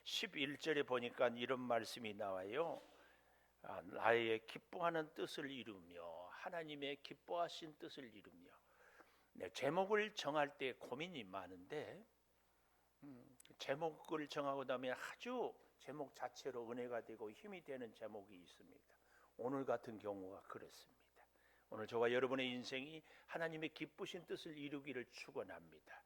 11절에 보니까 이런 말씀이 나와요. 나의 기뻐하는 뜻을 이루며 하나님의 기뻐하신 뜻을 이루며. 제목을 정할 때 고민이 많은데 제목을 정하고 나면 아주 제목 자체로 은혜가 되고 힘이 되는 제목이 있습니다. 오늘 같은 경우가 그렇습니다. 오늘 저와 여러분의 인생이 하나님의 기쁘신 뜻을 이루기를 축원합니다.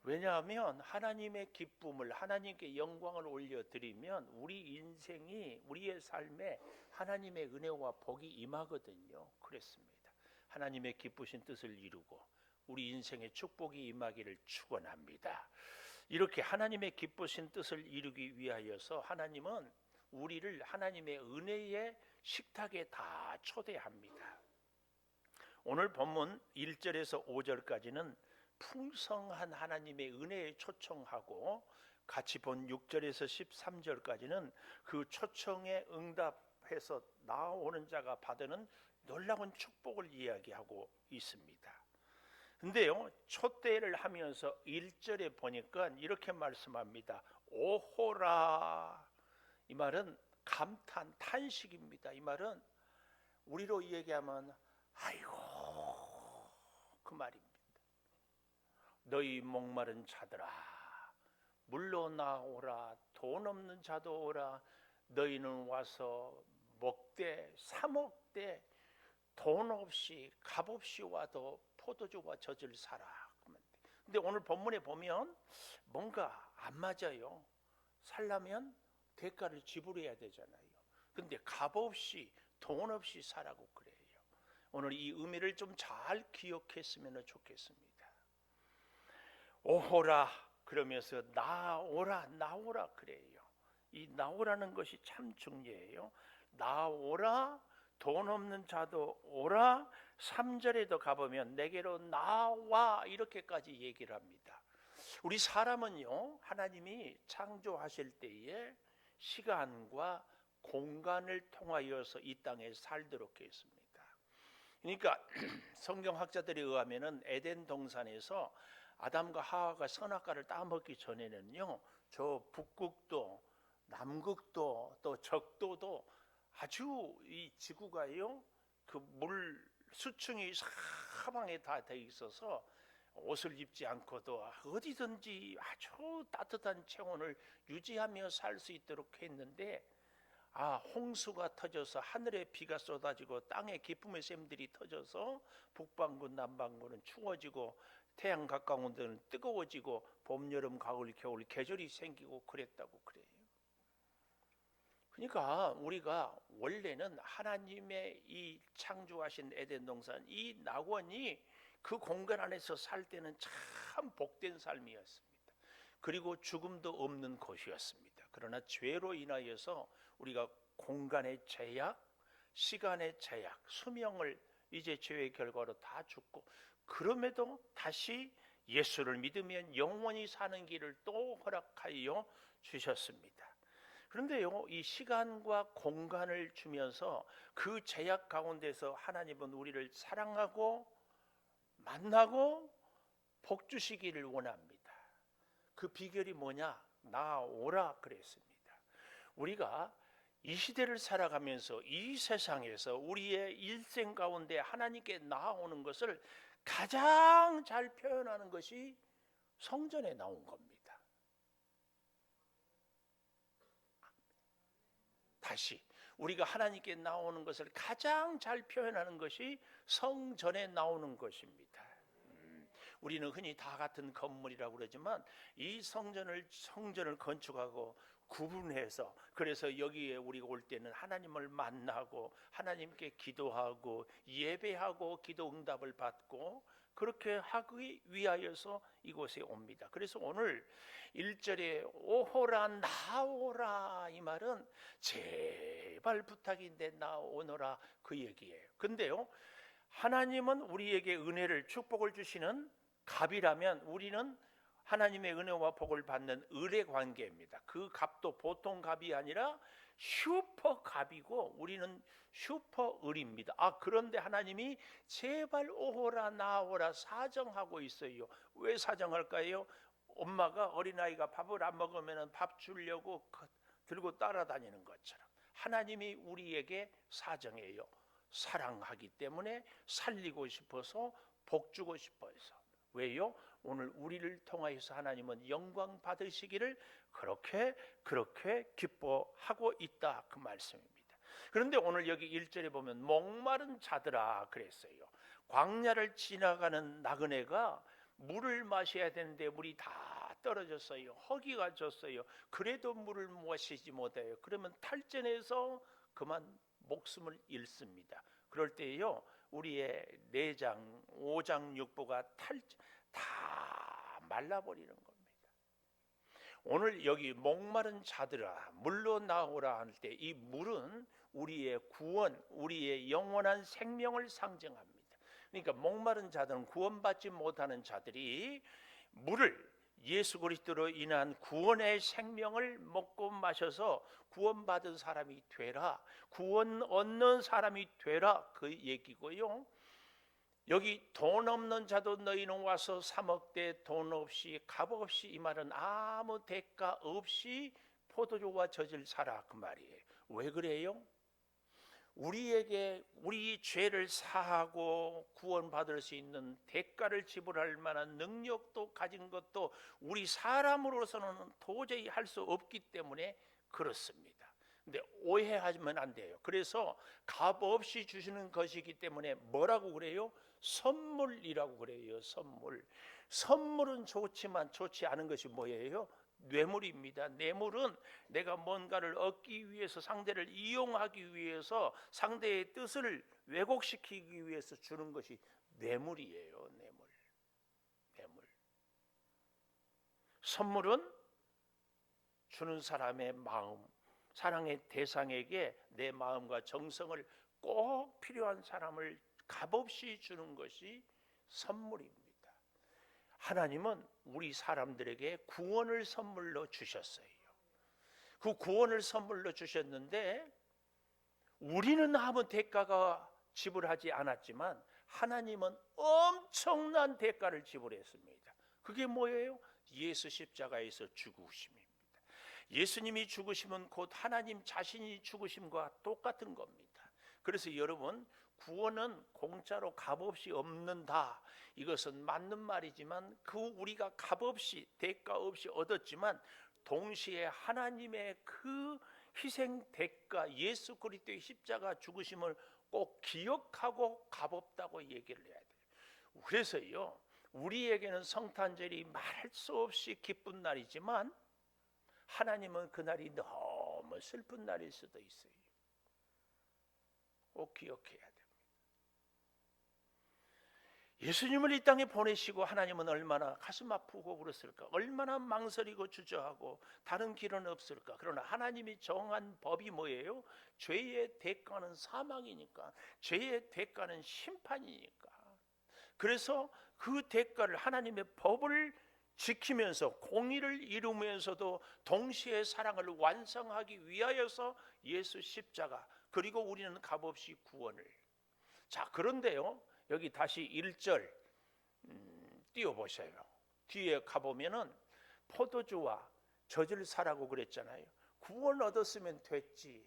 왜냐하면 하나님의 기쁨을, 하나님께 영광을 올려드리면 우리 인생이, 우리의 삶에 하나님의 은혜와 복이 임하거든요. 그렇습니다. 하나님의 기쁘신 뜻을 이루고 우리 인생에 축복이 임하기를 축원합니다. 이렇게 하나님의 기쁘신 뜻을 이루기 위하여서 하나님은 우리를 하나님의 은혜의 식탁에 다 초대합니다. 오늘 본문 1절에서 5절까지는 풍성한 하나님의 은혜에 초청하고, 같이 본 6절에서 13절까지는 그 초청에 응답해서 나오는 자가 받는 놀라운 축복을 이야기하고 있습니다. 근데요, 초대를 하면서 1절에 보니까 이렇게 말씀합니다. 오호라. 이 말은 감탄, 탄식입니다. 이 말은 우리로 얘기하면 아이고, 그 말입니다. 너희 목마른 자들아, 물로 나오라. 돈 없는 자도 오라. 너희는 와서 먹되 사먹되 돈 없이 값 없이 와도 포도주와 젖을 사라. 근데 오늘 본문에 보면 뭔가 안 맞아요. 살려면 대가를 지불해야 되잖아요. 근데 값 없이 돈 없이 사라고 그래요. 오늘 이 의미를 좀 잘 기억했으면 좋겠습니다. 오호라 그러면서 나오라, 나오라 그래요. 이 나오라는 것이 참 중요해요. 나오라, 돈 없는 자도 오라. 3절에도 가보면 내게로 나와, 이렇게까지 얘기를 합니다. 우리 사람은요, 하나님이 창조하실 때에 시간과 공간을 통하여서 이 땅에 살도록 했습니다. 그러니까 성경학자들에 의하면은 에덴 동산에서 아담과 하와가 선악과를 따먹기 전에는요, 저 북극도 남극도 또 적도도 아주 이 지구가요, 그 물 수층이 사방에 다 돼 있어서 옷을 입지 않고도 어디든지 아주 따뜻한 체온을 유지하며 살 수 있도록 했는데, 홍수가 터져서 하늘에 비가 쏟아지고 땅에 기쁨의 샘들이 터져서 북반구 남반구는 추워지고 태양 가까운 데는 뜨거워지고 봄 여름 가을 겨울 계절이 생기고 그랬다고 그래요. 그러니까 우리가 원래는 하나님의 이 창조하신 에덴 동산, 이 낙원이 그 공간 안에서 살 때는 참 복된 삶이었습니다. 그리고 죽음도 없는 곳이었습니다. 그러나 죄로 인하여서 우리가 공간의 제약, 시간의 제약, 수명을 이제 죄의 결과로 다 죽고, 그럼에도 다시 예수를 믿으면 영원히 사는 길을 또 허락하여 주셨습니다. 그런데요, 이 시간과 공간을 주면서 그 제약 가운데서 하나님은 우리를 사랑하고 만나고 복 주시기를 원합니다. 그 비결이 뭐냐? 나오라 그랬습니다. 우리가 이 시대를 살아가면서 이 세상에서 우리의 일생 가운데 하나님께 나아오는 것을 가장 잘 표현하는 것이 성전에 나온 겁니다. 다시 우리가 하나님께 나오는 것을 가장 잘 표현하는 것이 성전에 나오는 것입니다. 우리는 흔히 다 같은 건물이라고 그러지만 이 성전을 건축하고 구분해서, 그래서 여기에 우리가 올 때는 하나님을 만나고 하나님께 기도하고 예배하고 기도 응답을 받고 그렇게 하기 위하여서 이곳에 옵니다. 그래서 오늘 1절에 오호라 나오라, 이 말은 제발 부탁인데 나오너라 그 얘기예요. 근데요, 하나님은 우리에게 은혜를, 축복을 주시는 갑이라면 우리는 하나님의 은혜와 복을 받는 을의 관계입니다. 그 갑도 보통 갑이 아니라 슈퍼 갑이고 우리는 슈퍼 을입니다. 그런데 하나님이 제발 오호라 나오라 사정하고 있어요. 왜 사정할까요? 엄마가 어린아이가 밥을 안 먹으면 밥 주려고 들고 따라다니는 것처럼 하나님이 우리에게 사정해요. 사랑하기 때문에 살리고 싶어서 복 주고 싶어서. 왜요? 오늘 우리를 통하여서 하나님은 영광 받으시기를 그렇게 기뻐하고 있다, 그 말씀입니다. 그런데 오늘 여기 1절에 보면 목마른 자들아 그랬어요. 광야를 지나가는 나그네가 물을 마셔야 되는데 물이 다 떨어졌어요. 허기가 졌어요. 그래도 물을 마시지 못해요. 그러면 탈전해서 그만 목숨을 잃습니다. 그럴 때요, 우리의 내장, 오장 육부가 다 말라버리는 겁니다. 오늘 여기 목마른 자들아 물로 나오라 할 때 이 물은 우리의 구원, 우리의 영원한 생명을 상징합니다. 그러니까 목마른 자들은, 구원받지 못하는 자들이 물을, 예수 그리스도로 인한 구원의 생명을 먹고 마셔서 구원받은 사람이 되라, 구원 얻는 사람이 되라, 그 얘기고요. 여기 돈 없는 자도 너희는 와서 사 먹되 돈 없이 값 없이, 이 말은 아무 대가 없이 포도주와 젖을 사라, 그 말이에요. 왜 그래요? 우리에게 우리 죄를 사하고 구원받을 수 있는 대가를 지불할 만한 능력도 가진 것도 우리 사람으로서는 도저히 할 수 없기 때문에 그렇습니다. 근데 오해하면 안 돼요. 그래서 값 없이 주시는 것이기 때문에 뭐라고 그래요? 선물이라고 그래요. 선물은 좋지만 좋지 않은 것이 뭐예요? 뇌물입니다. 뇌물은 내가 뭔가를 얻기 위해서, 상대를 이용하기 위해서, 상대의 뜻을 왜곡시키기 위해서 주는 것이 뇌물이에요. 뇌물. 선물은 주는 사람의 마음, 사랑의 대상에게 내 마음과 정성을 꼭 필요한 사람을 값없이 주는 것이 선물입니다. 하나님은 우리 사람들에게 구원을 선물로 주셨어요. 그 구원을 선물로 주셨는데 우리는 아무 대가가 지불하지 않았지만 하나님은 엄청난 대가를 지불했습니다. 그게 뭐예요? 예수 십자가에서 죽으심입니다. 예수님이 죽으심은 곧 하나님 자신이 죽으심과 똑같은 겁니다. 그래서 여러분, 구원은 공짜로 값없이 없는다, 이것은 맞는 말이지만 그 우리가 값없이 대가 없이 얻었지만 동시에 하나님의 그 희생 대가, 예수 그리스도의 십자가 죽으심을 꼭 기억하고 값없다고 얘기를 해야 돼요. 그래서요, 우리에게는 성탄절이 말할 수 없이 기쁜 날이지만 하나님은 그날이 너무 슬픈 날일 수도 있어요. 꼭 기억해야 됩니다. 예수님을 이 땅에 보내시고 하나님은 얼마나 가슴 아프고 그랬을까, 얼마나 망설이고 주저하고 다른 길은 없을까. 그러나 하나님이 정한 법이 뭐예요? 죄의 대가는 사망이니까, 죄의 대가는 심판이니까. 그래서 그 대가를, 하나님의 법을 지키면서 공의를 이루면서도 동시에 사랑을 완성하기 위하여서 예수 십자가, 그리고 우리는 값없이 구원을. 자, 그런데요, 여기 다시 1절 띄워보세요. 뒤에 가보면은 포도주와 젖을 사라고 그랬잖아요. 구원 얻었으면 됐지,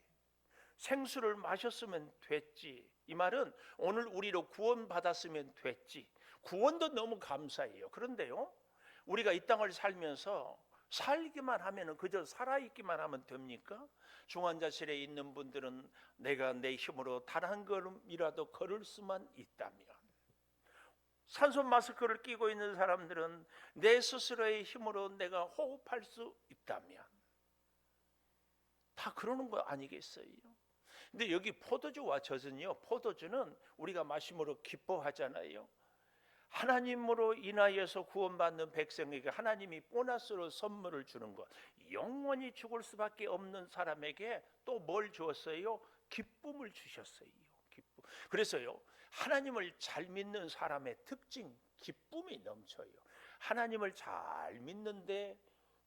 생수를 마셨으면 됐지. 이 말은 오늘 우리로 구원 받았으면 됐지. 구원도 너무 감사해요. 그런데요, 우리가 이 땅을 살면서 살기만 하면, 그저 살아있기만 하면 됩니까? 중환자실에 있는 분들은 내가 내 힘으로 단 한 걸음이라도 걸을 수만 있다면, 산소 마스크를 끼고 있는 사람들은 내 스스로의 힘으로 내가 호흡할 수 있다면 다 그러는 거 아니겠어요? 근데 여기 포도주와 젖은요, 포도주는 우리가 마심으로 기뻐하잖아요. 하나님으로 인하여서 구원받는 백성에게 하나님이 보너스로 선물을 주는 것, 영원히 죽을 수밖에 없는 사람에게 또 뭘 주었어요? 기쁨을 주셨어요. 기쁨. 그래서요, 하나님을 잘 믿는 사람의 특징, 기쁨이 넘쳐요. 하나님을 잘 믿는데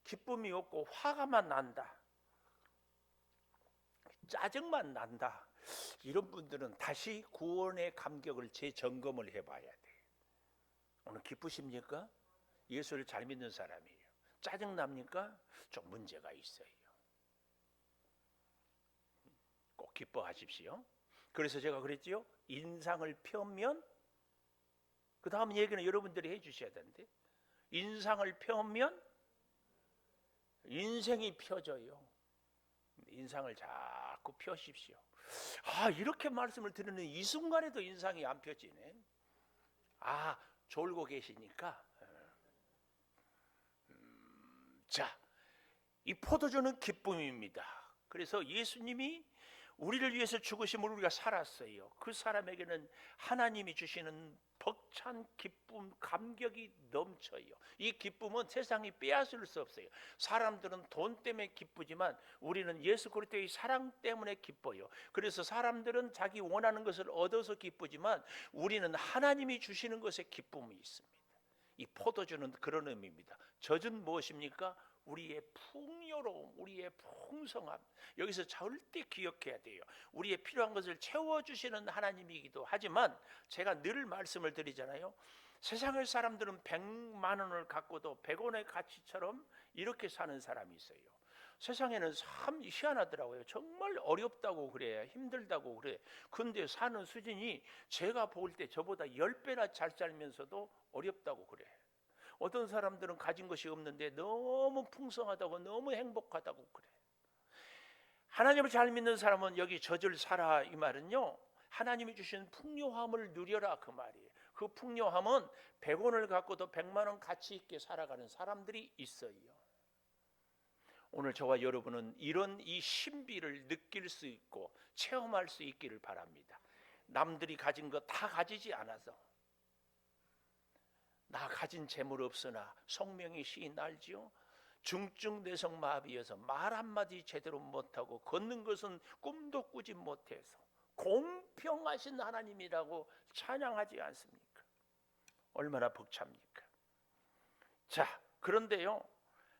기쁨이 없고 화가만 난다, 짜증만 난다, 이런 분들은 다시 구원의 감격을 재점검을 해봐야 돼요. 오늘 기쁘십니까? 예수를 잘 믿는 사람이에요. 짜증납니까? 좀 문제가 있어요. 꼭 기뻐하십시오. 그래서 제가 그랬지요. 인상을 펴면, 그 다음 얘기는 여러분들이 해주셔야 되는데, 인상을 펴면 인생이 펴져요. 인상을 자꾸 펴십시오. 이렇게 말씀을 드리는 이 순간에도 인상이 안 펴지네. 졸고 계시니까. 자, 이 포도주는 기쁨입니다. 그래서 예수님이 우리를 위해서 죽으심을 우리가 살았어요. 그 사람에게는 하나님이 주시는 벅찬 기쁨, 감격이 넘쳐요. 이 기쁨은 세상이 빼앗을 수 없어요. 사람들은 돈 때문에 기쁘지만 우리는 예수 그리스도의 사랑 때문에 기뻐요. 그래서 사람들은 자기 원하는 것을 얻어서 기쁘지만 우리는 하나님이 주시는 것에 기쁨이 있습니다. 이 포도주는 그런 의미입니다. 젖은 무엇입니까? 우리의 풍요로움, 우리의 풍성함. 여기서 절대 기억해야 돼요. 우리의 필요한 것을 채워주시는 하나님이기도 하지만 제가 늘 말씀을 드리잖아요. 세상의 사람들은 100만 원을 갖고도 100원의 가치처럼 이렇게 사는 사람이 있어요. 세상에는 참 희한하더라고요. 정말 어렵다고 그래, 힘들다고 그래. 근데 사는 수준이 제가 볼 때 저보다 10배나 잘 살면서도 어렵다고 그래. 어떤 사람들은 가진 것이 없는데 너무 풍성하다고, 너무 행복하다고 그래. 하나님을 잘 믿는 사람은 여기 젖을 살아 이 말은요, 하나님이 주신 풍요함을 누려라 그 말이에요. 그 풍요함은 100원을 갖고도 100만 원 가치 있게 살아가는 사람들이 있어요. 오늘 저와 여러분은 이런 이 신비를 느낄 수 있고 체험할 수 있기를 바랍니다. 남들이 가진 거 다 가지지 않아서, 나 가진 재물 없으나 성명이 시인 알지요? 중증 뇌성 마비여서 말 한마디 제대로 못하고 걷는 것은 꿈도 꾸지 못해서 공평하신 하나님이라고 찬양하지 않습니까? 얼마나 벅찹니까? 자, 그런데요,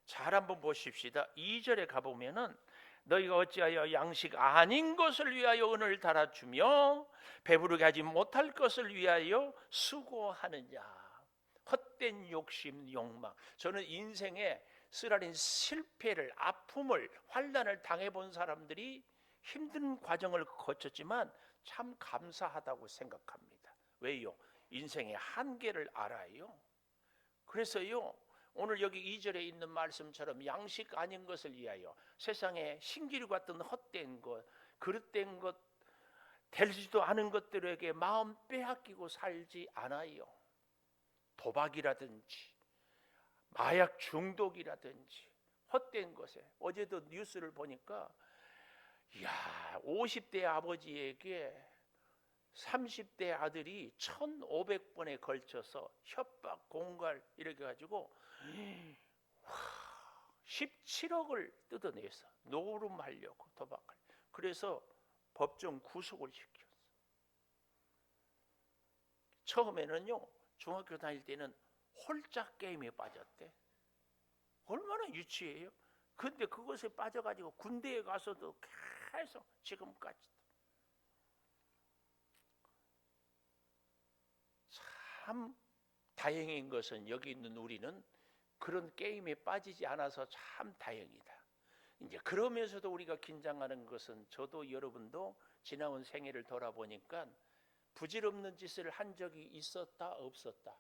잘 한번 보십시다. 2절에 가보면은 너희가 어찌하여 양식 아닌 것을 위하여 은을 달아주며 배부르게 하지 못할 것을 위하여 수고하느냐. 헛된 욕심, 욕망. 저는 인생에 쓰라린 실패를, 아픔을, 환난을 당해본 사람들이 힘든 과정을 거쳤지만 참 감사하다고 생각합니다. 왜요? 인생의 한계를 알아요. 그래서요, 오늘 여기 2절에 있는 말씀처럼 양식 아닌 것을 위하여 세상에 신기루 같은 헛된 것, 그릇된 것, 되지도 않은 것들에게 마음 빼앗기고 살지 않아요. 도박이라든지 마약 중독이라든지 헛된 것에, 어제도 뉴스를 보니까 50대 아버지에게 30대 아들이 1,500번에 걸쳐서 협박, 공갈 이렇게 가지고 17억을 뜯어내서 노름하려고, 도박하려고. 그래서 법정 구속을 시켰어. 처음에는요, 중학교 다닐 때는 홀짝 게임에 빠졌대. 얼마나 유치해요. 근데 그것에 빠져가지고 군대에 가서도 계속 지금까지. 참 다행인 것은 여기 있는 우리는 그런 게임에 빠지지 않아서 참 다행이다. 이제 그러면서도 우리가 긴장하는 것은, 저도 여러분도 지나온 생애를 돌아보니까 부질없는 짓을 한 적이 있었다 없었다.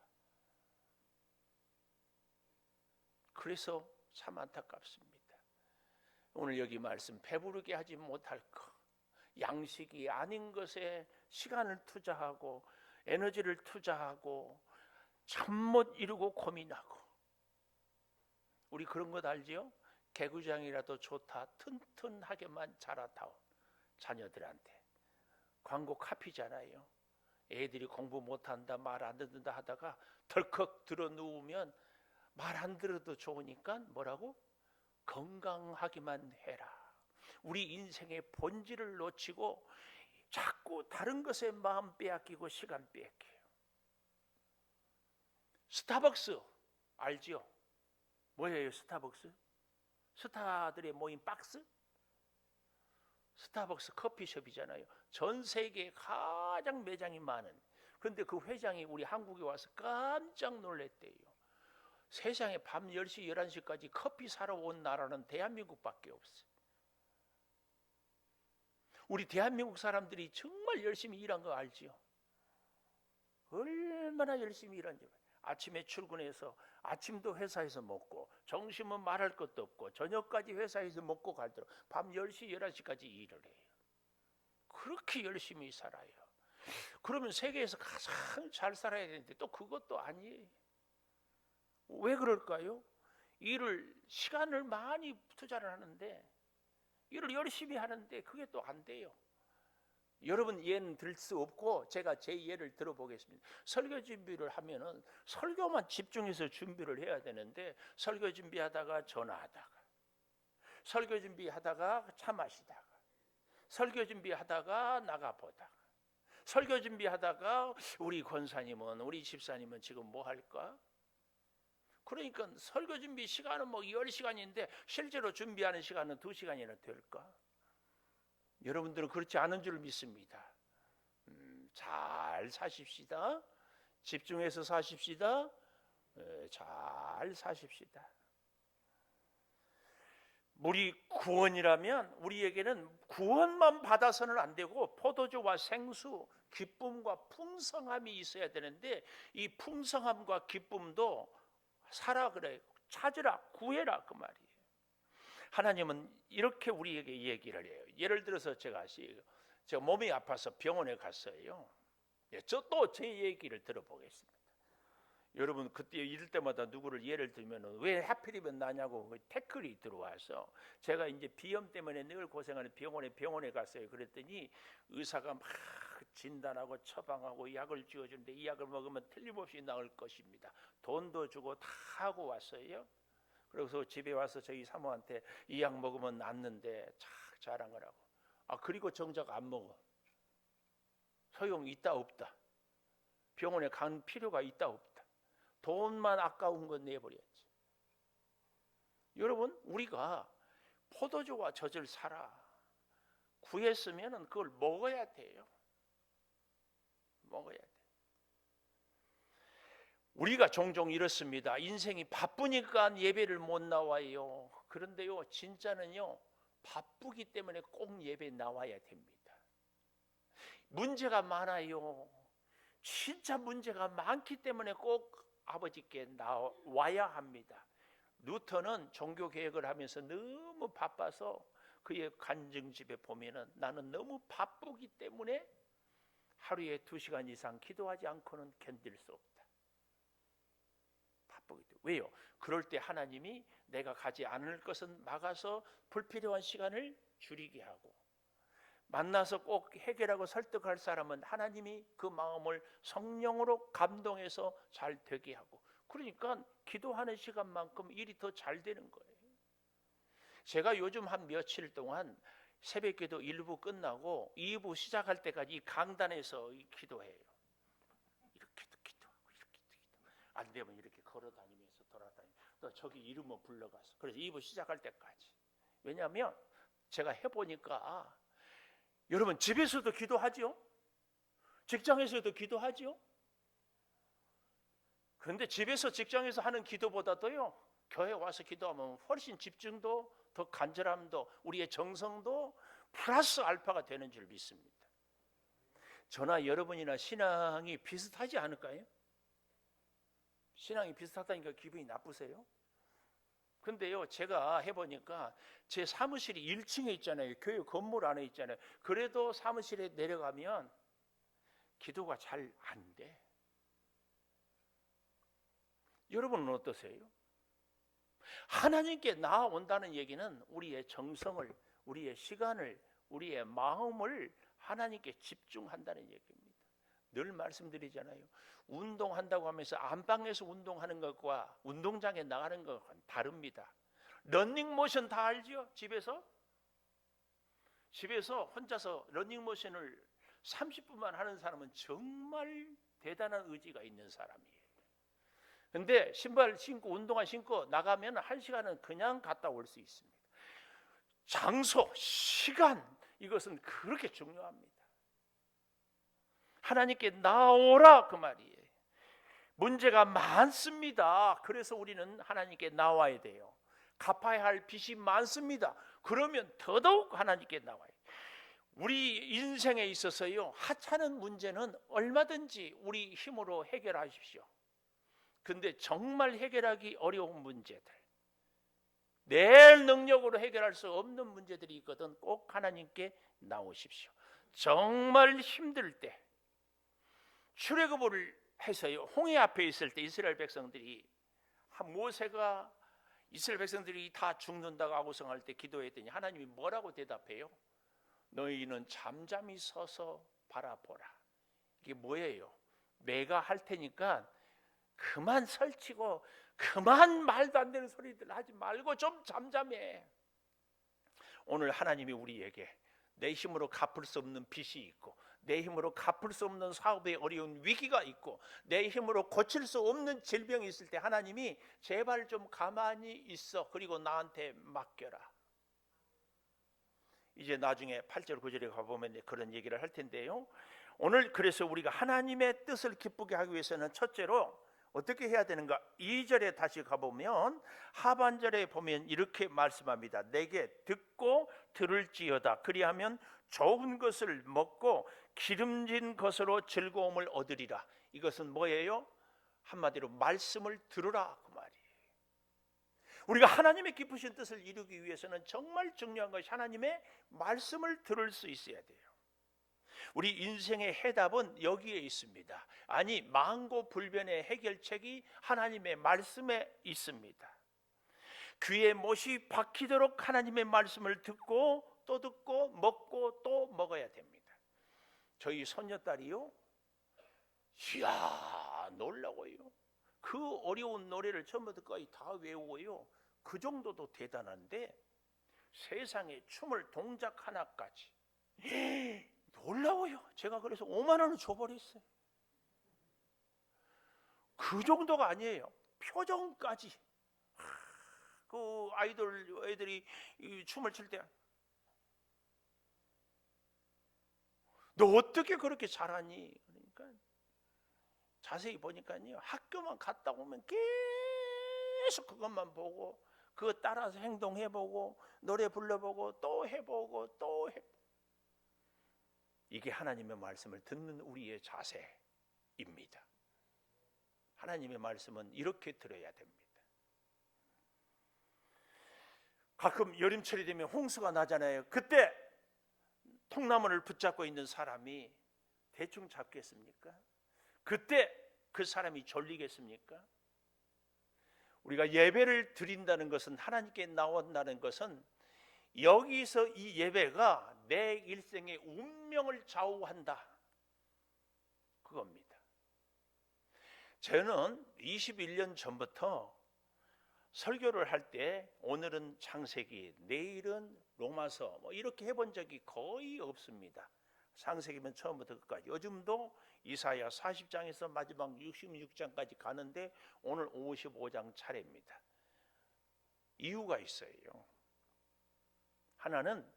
그래서 참 안타깝습니다. 오늘 여기 말씀, 배부르게 하지 못할 것, 양식이 아닌 것에 시간을 투자하고 에너지를 투자하고 잠 못 이루고 고민하고. 우리 그런 것 알지요? 개구장이라도 좋다, 튼튼하게만 자라다오. 자녀들한테 광고 카피잖아요. 애들이 공부 못한다, 말 안 듣는다 하다가 덜컥 들어 누우면 말 안 들어도 좋으니까 뭐라고? 건강하기만 해라. 우리 인생의 본질을 놓치고 자꾸 다른 것에 마음 빼앗기고 시간 빼앗겨요. 스타벅스 알지요? 뭐예요 스타벅스? 스타들의 모임 박스? 스타벅스 커피숍이잖아요. 전 세계에 가장 매장이 많은. 그런데 그 회장이 우리 한국에 와서 깜짝 놀랐대요. 세상에 밤 10시, 11시까지 커피 사러 온 나라는 대한민국밖에 없어요. 우리 대한민국 사람들이 정말 열심히 일한 거 알지요? 얼마나 열심히 일한지. 아침에 출근해서 아침도 회사에서 먹고, 점심은 말할 것도 없고, 저녁까지 회사에서 먹고 가도록 밤 10시, 11시까지 일을 해요. 그렇게 열심히 살아요. 그러면 세계에서 가장 잘 살아야 되는데 또 그것도 아니에요. 왜 그럴까요? 시간을 많이 투자를 하는데, 일을 열심히 하는데 그게 또 안 돼요. 여러분 예는 들 수 없고 제가 제 예를 들어보겠습니다. 설교 준비를 하면은 설교만 집중해서 준비를 해야 되는데, 설교 준비하다가 전화하다가, 설교 준비하다가 차 마시다가, 설교 준비하다가 나가보다가, 설교 준비하다가 우리 권사님은, 우리 집사님은 지금 뭐 할까? 그러니까 설교 준비 시간은 뭐 10시간인데 실제로 준비하는 시간은 2시간이나 될까? 여러분들은 그렇지 않은 줄 믿습니다. 잘 사십시다. 집중해서 사십시다. 잘 사십시다. 우리 구원이라면 우리에게는 구원만 받아서는 안 되고 포도주와 생수, 기쁨과 풍성함이 있어야 되는데, 이 풍성함과 기쁨도 사라 그래요. 찾으라, 구해라 그 말이에요. 하나님은 이렇게 우리에게 얘기를 해요. 예를 들어서 제가 몸이 아파서 병원에 갔어요. 또 제 얘기를 들어보겠습니다. 여러분 그때 이럴 때마다 누구를 예를 들면 왜 하필이면 나냐고 태클이 들어와서, 제가 이제 비염 때문에 늘 고생하는 병원에 갔어요. 그랬더니 의사가 막 진단하고 처방하고 약을 지어주는데, 이 약을 먹으면 틀림없이 나을 것입니다. 돈도 주고 다 하고 왔어요. 그래서 집에 와서 저희 사모한테 이 약 먹으면 낫는데 착 자랑을 하고, 그리고 정작 안 먹어. 소용 있다 없다. 병원에 간 필요가 있다 없다. 돈만 아까운 건 내버렸지. 여러분 우리가 포도주와 젖을 사라 구했으면 그걸 먹어야 돼요. 먹어야 돼. 우리가 종종 이렇습니다. 인생이 바쁘니까 예배를 못 나와요. 그런데요, 진짜는요, 바쁘기 때문에 꼭 예배 나와야 됩니다. 문제가 많아요. 진짜 문제가 많기 때문에 꼭 아버지께 나와야 합니다. 루터는 종교 개혁을 하면서 너무 바빠서 그의 간증집에 보면은, 나는 너무 바쁘기 때문에 하루에 2시간 이상 기도하지 않고는 견딜 수 없다. 바쁘기 때문에. 왜요? 그럴 때 하나님이 내가 가지 않을 것은 막아서 불필요한 시간을 줄이게 하고, 만나서 꼭 해결하고 설득할 사람은 하나님이 그 마음을 성령으로 감동해서 잘 되게 하고, 그러니까 기도하는 시간만큼 일이 더 잘 되는 거예요. 제가 요즘 한 며칠 동안 새벽기도 1부 끝나고 2부 시작할 때까지 강단에서 기도해요. 이렇게도 기도하고 이렇게도 기도하고, 안 되면 이렇게 걸어다니면서 돌아다니고, 또 저기 이름을 불러가서, 그래서 2부 시작할 때까지. 왜냐하면 제가 해보니까 여러분 집에서도 기도하죠? 직장에서도 기도하죠? 그런데 집에서 직장에서 하는 기도보다도요, 교회 와서 기도하면 훨씬 집중도 더 간절함도 우리의 정성도 플러스 알파가 되는 줄 믿습니다. 저나 여러분이나 신앙이 비슷하지 않을까요? 신앙이 비슷하다니까 기분이 나쁘세요? 근데요, 제가 해보니까 제 사무실이 1층에 있잖아요. 교회 건물 안에 있잖아요. 그래도 사무실에 내려가면 기도가 잘 안 돼. 여러분은 어떠세요? 하나님께 나아온다는 얘기는 우리의 정성을, 우리의 시간을, 우리의 마음을 하나님께 집중한다는 얘기입니다. 늘 말씀드리잖아요. 운동한다고 하면서 안방에서 운동하는 것과 운동장에 나가는 것은 다릅니다. 러닝모션 다 알죠? 집에서 혼자서 러닝모션을 30분만 하는 사람은 정말 대단한 의지가 있는 사람이에요. 근데 신발 신고 운동화 신고 나가면 1시간은 그냥 갔다 올 수 있습니다. 장소, 시간, 이것은 그렇게 중요합니다. 하나님께 나오라 그 말이에요. 문제가 많습니다. 그래서 우리는 하나님께 나와야 돼요. 갚아야 할 빚이 많습니다. 그러면 더더욱 하나님께 나와요. 우리 인생에 있어서요, 하찮은 문제는 얼마든지 우리 힘으로 해결하십시오. 근데 정말 해결하기 어려운 문제들, 내 능력으로 해결할 수 없는 문제들이 있거든. 꼭 하나님께 나오십시오. 정말 힘들 때, 출애굽을 해서요, 홍해 앞에 있을 때 이스라엘 백성들이, 모세가 이스라엘 백성들이 다 죽는다고 아구성할 때 기도했더니 하나님이 뭐라고 대답해요? 너희는 잠잠히 서서 바라보라. 이게 뭐예요? 내가 할 테니까 그만 설치고 그만 말도 안 되는 소리들 하지 말고 좀 잠잠해. 오늘 하나님이 우리에게 내 힘으로 갚을 수 없는 빚이 있고, 내 힘으로 갚을 수 없는 사업에 어려운 위기가 있고, 내 힘으로 고칠 수 없는 질병이 있을 때 하나님이 제발 좀 가만히 있어, 그리고 나한테 맡겨라. 이제 나중에 8절 9절에 가보면 그런 얘기를 할 텐데요, 오늘 그래서 우리가 하나님의 뜻을 기쁘게 하기 위해서는 첫째로 어떻게 해야 되는가? 2절에 다시 가보면, 하반절에 보면 이렇게 말씀합니다. 내게 듣고 들을지어다. 그리하면 좋은 것을 먹고 기름진 것으로 즐거움을 얻으리라. 이것은 뭐예요? 한마디로 말씀을 들으라, 그 말이에요. 우리가 하나님의 기쁘신 뜻을 이루기 위해서는 정말 중요한 것이 하나님의 말씀을 들을 수 있어야 돼요. 우리 인생의 해답은 여기에 있습니다. 아니, 만고불변의 해결책이 하나님의 말씀에 있습니다. 귀에 못이 박히도록 하나님의 말씀을 듣고 또 듣고 먹고 또 먹어야 됩니다. 저희 손녀딸이요, 이야 놀라워요. 그 어려운 노래를 처음부터 끝까지 다 외우고요, 그 정도도 대단한데 세상에 춤을 동작 하나까지 놀라워요. 제가 그래서 5만 원을 줘버렸어요. 그 정도가 아니에요. 표정까지. 그 아이돌 애들이 춤을 출 때 너 어떻게 그렇게 잘하니? 그러니까 자세히 보니까요, 학교만 갔다 오면 계속 그것만 보고 그거 따라서 행동해보고 노래 불러보고 또 해보고 또 해보고. 이게 하나님의 말씀을 듣는 우리의 자세입니다. 하나님의 말씀은 이렇게 들어야 됩니다. 가끔 여름철이 되면 홍수가 나잖아요. 그때 통나무를 붙잡고 있는 사람이 대충 잡겠습니까? 그때 그 사람이 졸리겠습니까? 우리가 예배를 드린다는 것은, 하나님께 나온다는 것은 여기서 이 예배가 내 일생의 운명을 좌우한다, 그겁니다. 저는 21년 전부터 설교를 할 때 오늘은 창세기, 내일은 로마서 이렇게 해본 적이 거의 없습니다. 창세기면 처음부터 끝까지. 요즘도 이사야 40장에서 마지막 66장까지 가는데 오늘 55장 차례입니다. 이유가 있어요. 하나는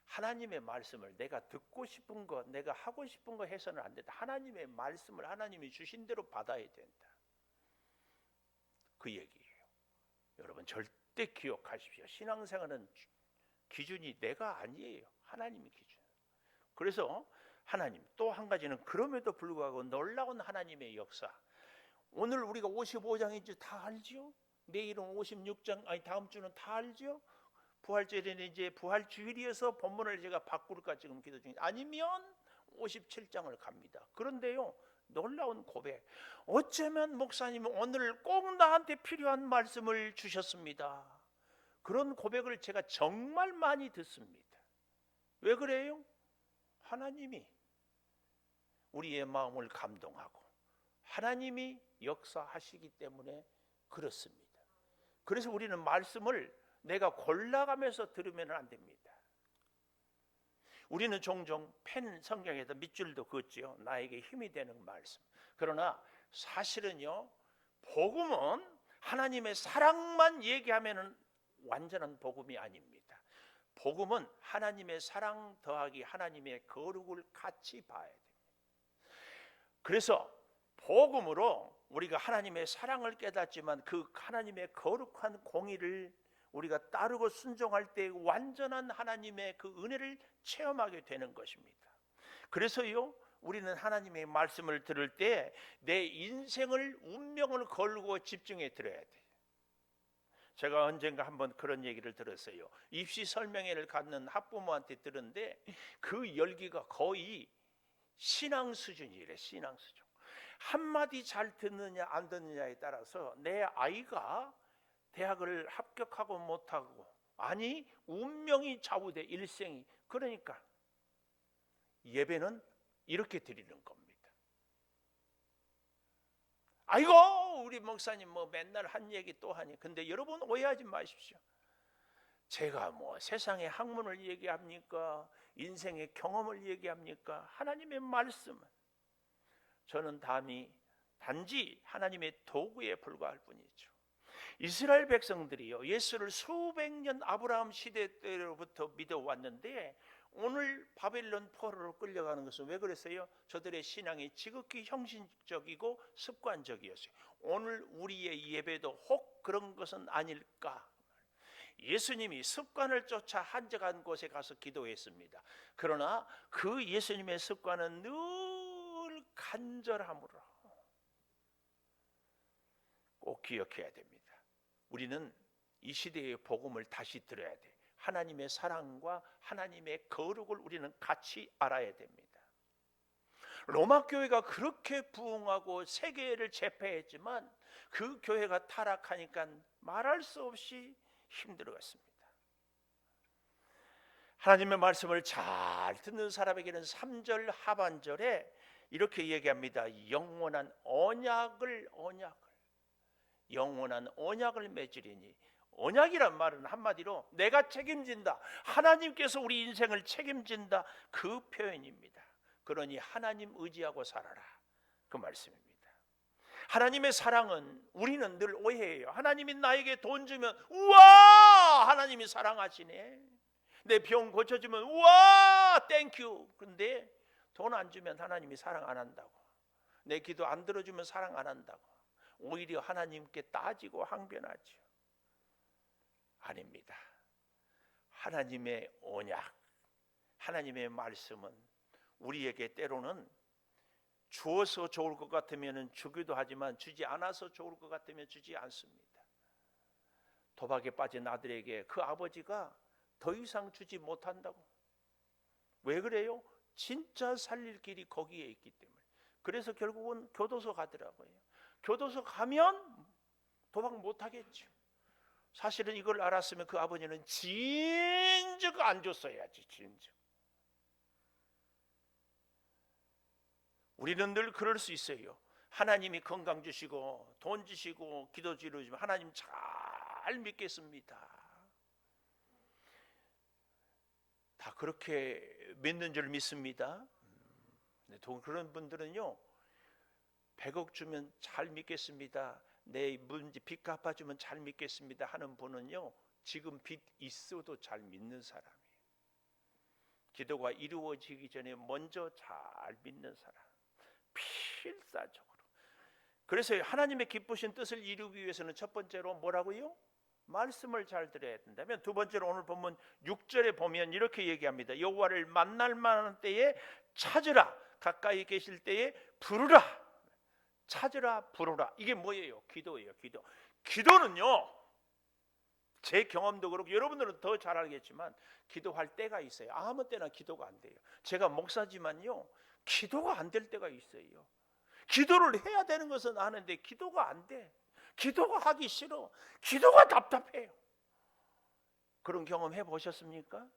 하나님의 말씀을 내가 듣고 싶은 거, 내가 하고 싶은 거 해서는 안 된다. 하나님의 말씀을 하나님이 주신 대로 받아야 된다, 그 얘기예요. 여러분 절대 기억하십시오. 신앙생활은 기준이 내가 아니에요. 하나님의 기준. 그래서 하나님, 또 한 가지는 그럼에도 불구하고 놀라운 하나님의 역사. 오늘 우리가 55장인지 다 알죠? 내일은 56장, 아니 다음 주는 다 알죠? 부활절에는 이제 부활주일이어서 본문을 제가 바꿀까 지금 기도 중에, 아니면 57장을 갑니다. 그런데요, 놀라운 고백. 어쩌면 목사님은 오늘 꼭 나한테 필요한 말씀을 주셨습니다. 그런 고백을 제가 정말 많이 듣습니다. 왜 그래요? 하나님이 우리의 마음을 감동하고 하나님이 역사하시기 때문에 그렇습니다. 그래서 우리는 말씀을 내가 골라가면서 들으면 안 됩니다. 우리는 종종 펜 성경에다 밑줄도 긋지요. 나에게 힘이 되는 말씀. 그러나 사실은요, 복음은 하나님의 사랑만 얘기하면 완전한 복음이 아닙니다. 복음은 하나님의 사랑 더하기 하나님의 거룩을 같이 봐야 됩니다. 그래서 복음으로 우리가 하나님의 사랑을 깨닫지만 그 하나님의 거룩한 공의를 우리가 따르고 순종할 때 완전한 하나님의 그 은혜를 체험하게 되는 것입니다. 그래서요, 우리는 하나님의 말씀을 들을 때 내 인생을 운명을 걸고 집중해 들어야 돼요. 제가 언젠가 한번 그런 얘기를 들었어요. 입시 설명회를 갖는 학부모한테 들었는데 그 열기가 거의 신앙 수준이래. 신앙 수준. 한마디 잘 듣느냐 안 듣느냐에 따라서 내 아이가 대학을 합격하고 못하고, 아니 운명이 좌우돼, 일생이. 그러니까 예배는 이렇게 드리는 겁니다. 아이고 우리 목사님 뭐 맨날 한 얘기 또 하니. 근데 여러분 오해하지 마십시오. 제가 뭐 세상의 학문을 얘기합니까? 인생의 경험을 얘기합니까? 하나님의 말씀은 저는 단지 하나님의 도구에 불과할 뿐이죠. 이스라엘 백성들이요, 예수를 수백 년 아브라함 시대 때로부터 믿어왔는데 오늘 바벨론 포로로 끌려가는 것은 왜 그랬어요? 저들의 신앙이 지극히 형식적이고 습관적이었어요. 오늘 우리의 예배도 혹 그런 것은 아닐까? 예수님이 습관을 쫓아 한적한 곳에 가서 기도했습니다. 그러나 그 예수님의 습관은 늘 간절함으로. 꼭 기억해야 됩니다. 우리는 이 시대의 복음을 다시 들어야 돼. 하나님의 사랑과 하나님의 거룩을 우리는 같이 알아야 됩니다. 로마 교회가 그렇게 부흥하고 세계를 제패했지만 그 교회가 타락하니까 말할 수 없이 힘들어갔습니다. 하나님의 말씀을 잘 듣는 사람에게는 3절 하반절에 이렇게 얘기합니다. 영원한 언약을 맺으리니. 언약이란 말은 한마디로 내가 책임진다, 하나님께서 우리 인생을 책임진다, 그 표현입니다. 그러니 하나님 의지하고 살아라, 그 말씀입니다. 하나님의 사랑은, 우리는 늘 오해해요. 하나님이 나에게 돈 주면 우와 하나님이 사랑하시네, 내 병 고쳐주면 우와 땡큐. 근데 돈 안 주면 하나님이 사랑 안 한다고, 내 기도 안 들어주면 사랑 안 한다고 오히려 하나님께 따지고 항변하죠. 아닙니다. 하나님의 언약, 하나님의 말씀은 우리에게 때로는 주어서 좋을 것 같으면 주기도 하지만 주지 않아서 좋을 것 같으면 주지 않습니다. 도박에 빠진 아들에게 그 아버지가 더 이상 주지 못한다고. 왜 그래요? 진짜 살릴 길이 거기에 있기 때문에. 그래서 결국은 교도소 가더라고요. 교도소 가면 도박 못하겠죠. 사실은 이걸 알았으면 그 아버지는 진즉 안 줬어야지. 진즉. 우리는 늘 그럴 수 있어요. 하나님이 건강 주시고 돈 주시고 기도 지르시면 하나님 잘 믿겠습니다. 다 그렇게 믿는 줄 믿습니다. 그런 분들은요, 100억 주면 잘 믿겠습니다, 내 문제 빚 갚아주면 잘 믿겠습니다 하는 분은요, 지금 빚 있어도 잘 믿는 사람이에요. 기도가 이루어지기 전에 먼저 잘 믿는 사람, 필사적으로. 그래서 하나님의 기쁘신 뜻을 이루기 위해서는 첫 번째로 뭐라고요? 말씀을 잘 들어야 된다면, 두 번째로 오늘 본문 6절에 보면 이렇게 얘기합니다. 여호와를 만날 만한 때에 찾으라, 가까이 계실 때에 부르라. 찾으라, 부르라. 이게 뭐예요? 기도예요. 기도는요, 제 경험도 그렇고 여러분들은 더 잘 알겠지만 기도할 때가 있어요. 아무 때나 기도가 안 돼요. 제가 목사지만요, 기도가 안 될 때가 있어요. 기도를 해야 되는 것은 아는데 기도가 안 돼. 기도가 하기 싫어. 기도가 답답해요. 그런 경험 해보셨습니까?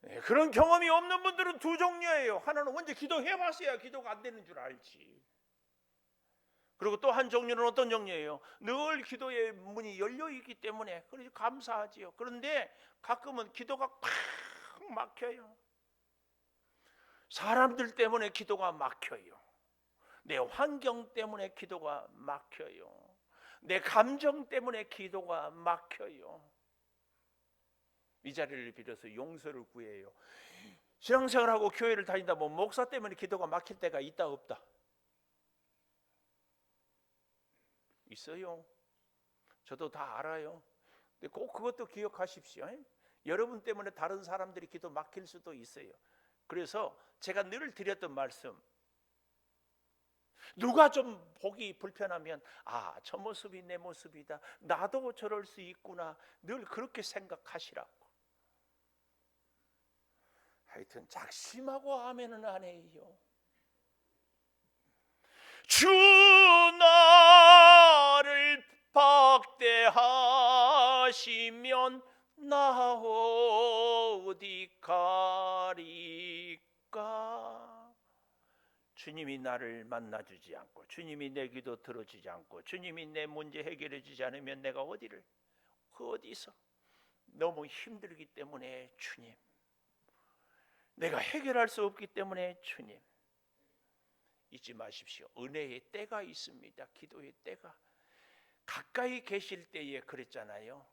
네, 그런 경험이 없는 분들은 두 종류예요. 하나는 먼저 기도해봤어야 기도가 안 되는 줄 알지. 그리고 또 한 종류는 어떤 종류예요? 늘 기도의 문이 열려있기 때문에 그래서 감사하지요. 그런데 가끔은 기도가 팍 막혀요. 사람들 때문에 기도가 막혀요. 내 환경 때문에 기도가 막혀요. 내 감정 때문에 기도가 막혀요. 이 자리를 빌어서 용서를 구해요. 신앙생활하고 교회를 다니다 보면 목사 때문에 기도가 막힐 때가 있다 없다? 있어요. 저도 다 알아요. 근데 꼭 그것도 기억하십시오. 여러분 때문에 다른 사람들이 기도 막힐 수도 있어요. 그래서 제가 늘 드렸던 말씀, 누가 좀 보기 불편하면 저 모습이 내 모습이다, 나도 저럴 수 있구나, 늘 그렇게 생각하시라고. 하여튼 작심하고 아멘은 안 해요. 주 나를 박대하시면 나 어디 가리까. 주님이 나를 만나주지 않고, 주님이 내 기도 들어주지 않고, 주님이 내 문제 해결해 주지 않으면 내가 어디서 너무 힘들기 때문에 주님, 내가 해결할 수 없기 때문에 주님. 잊지 마십시오. 은혜의 때가 있습니다. 기도의 때가. 가까이 계실 때에 그랬잖아요.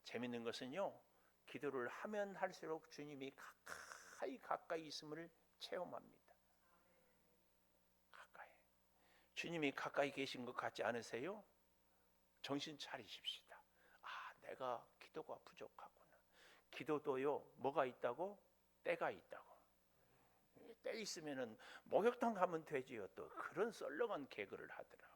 재밌는 것은요, 기도를 하면 할수록 주님이 가까이 있음을 체험합니다. 가까이. 주님이 가까이 계신 것 같지 않으세요? 정신 차리십시다. 내가 기도가 부족하구나. 기도도요, 뭐가 있다고? 때가 있다고. 때 있으면은 목욕탕 가면 되지요. 또 그런 썰렁한 개그를 하더라.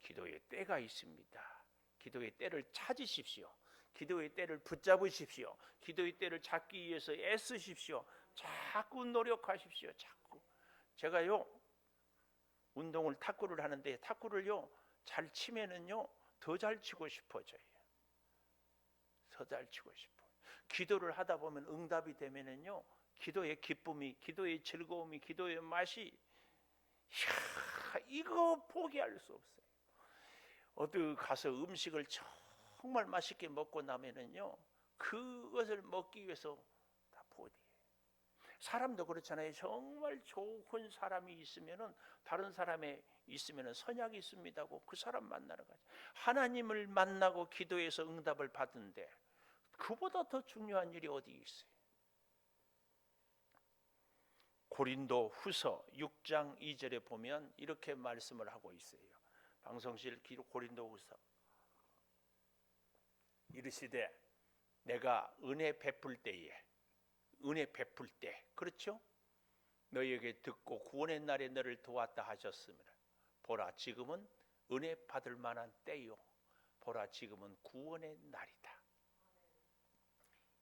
기도의 때가 있습니다. 기도의 때를 찾으십시오. 기도의 때를 붙잡으십시오. 기도의 때를 찾기 위해서 애쓰십시오. 자꾸 노력하십시오. 자꾸. 제가요, 운동을 탁구를 하는데 탁구를요 잘 치면은요 더 잘 치고 싶어져요. 더 잘 치고 싶어. 기도를 하다 보면 응답이 되면은요, 기도의 기쁨이, 기도의 즐거움이, 기도의 맛이, 이거 포기할 수 없어요. 어디 가서 음식을 정말 맛있게 먹고 나면은요, 그것을 먹기 위해서 다 포기해요. 사람도 그렇잖아요. 정말 좋은 사람이 있으면은, 다른 사람에 있으면은 선약이 있습니다고 그 사람 만나러 가죠. 하나님을 만나고 기도해서 응답을 받는데 그보다 더 중요한 일이 어디 있어요? 고린도 후서 6장 2절에 보면 이렇게 말씀을 하고 있어요. 방송실 고린도 후서 이르시되 내가 은혜 베풀 때, 그렇죠? 너희에게 듣고 구원의 날에 너를 도왔다 하셨으므로 보라 지금은 은혜 받을 만한 때요, 보라 지금은 구원의 날이다.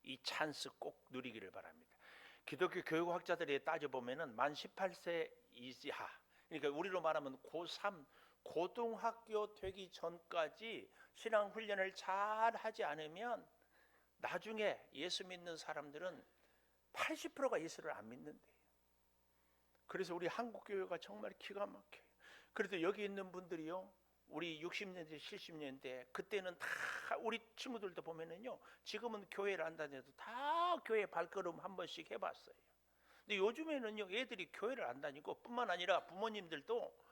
이 찬스 꼭 누리기를 바랍니다. 기독교 교육학자들이 따져보면 만 18세 이하, 그러니까 우리로 말하면 고3, 고등학교 되기 전까지 신앙훈련을 잘 하지 않으면 나중에 예수 믿는 사람들은 80%가 예수를 안 믿는데요. 그래서 우리 한국교회가 정말 기가 막혀요. 그래도 여기 있는 분들이요, 우리 60년대 70년대 그때는 다 우리 친구들도 보면은요, 지금은 교회를 안 다녀도 다 교회 발걸음 한 번씩 해봤어요. 근데 요즘에는요, 애들이 교회를 안 다니고 뿐만 아니라 부모님들도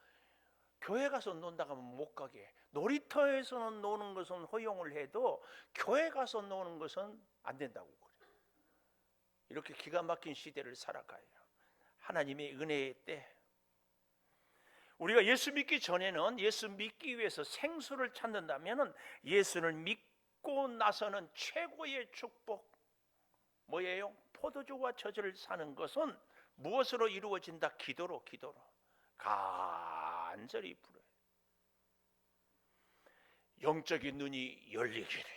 교회 가서 논다고 하면 못 가게, 놀이터에서는 노는 것은 허용을 해도 교회 가서 노는 것은 안 된다고 그래요. 이렇게 기가 막힌 시대를 살아가요. 하나님의 은혜의 때. 우리가 예수 믿기 전에는, 예수 믿기 위해서 생수를 찾는다면 예수를 믿고 나서는 최고의 축복 뭐예요? 포도주와 저주를 사는 것은 무엇으로 이루어진다? 기도로 간절히 부르요. 영적인 눈이 열리기를,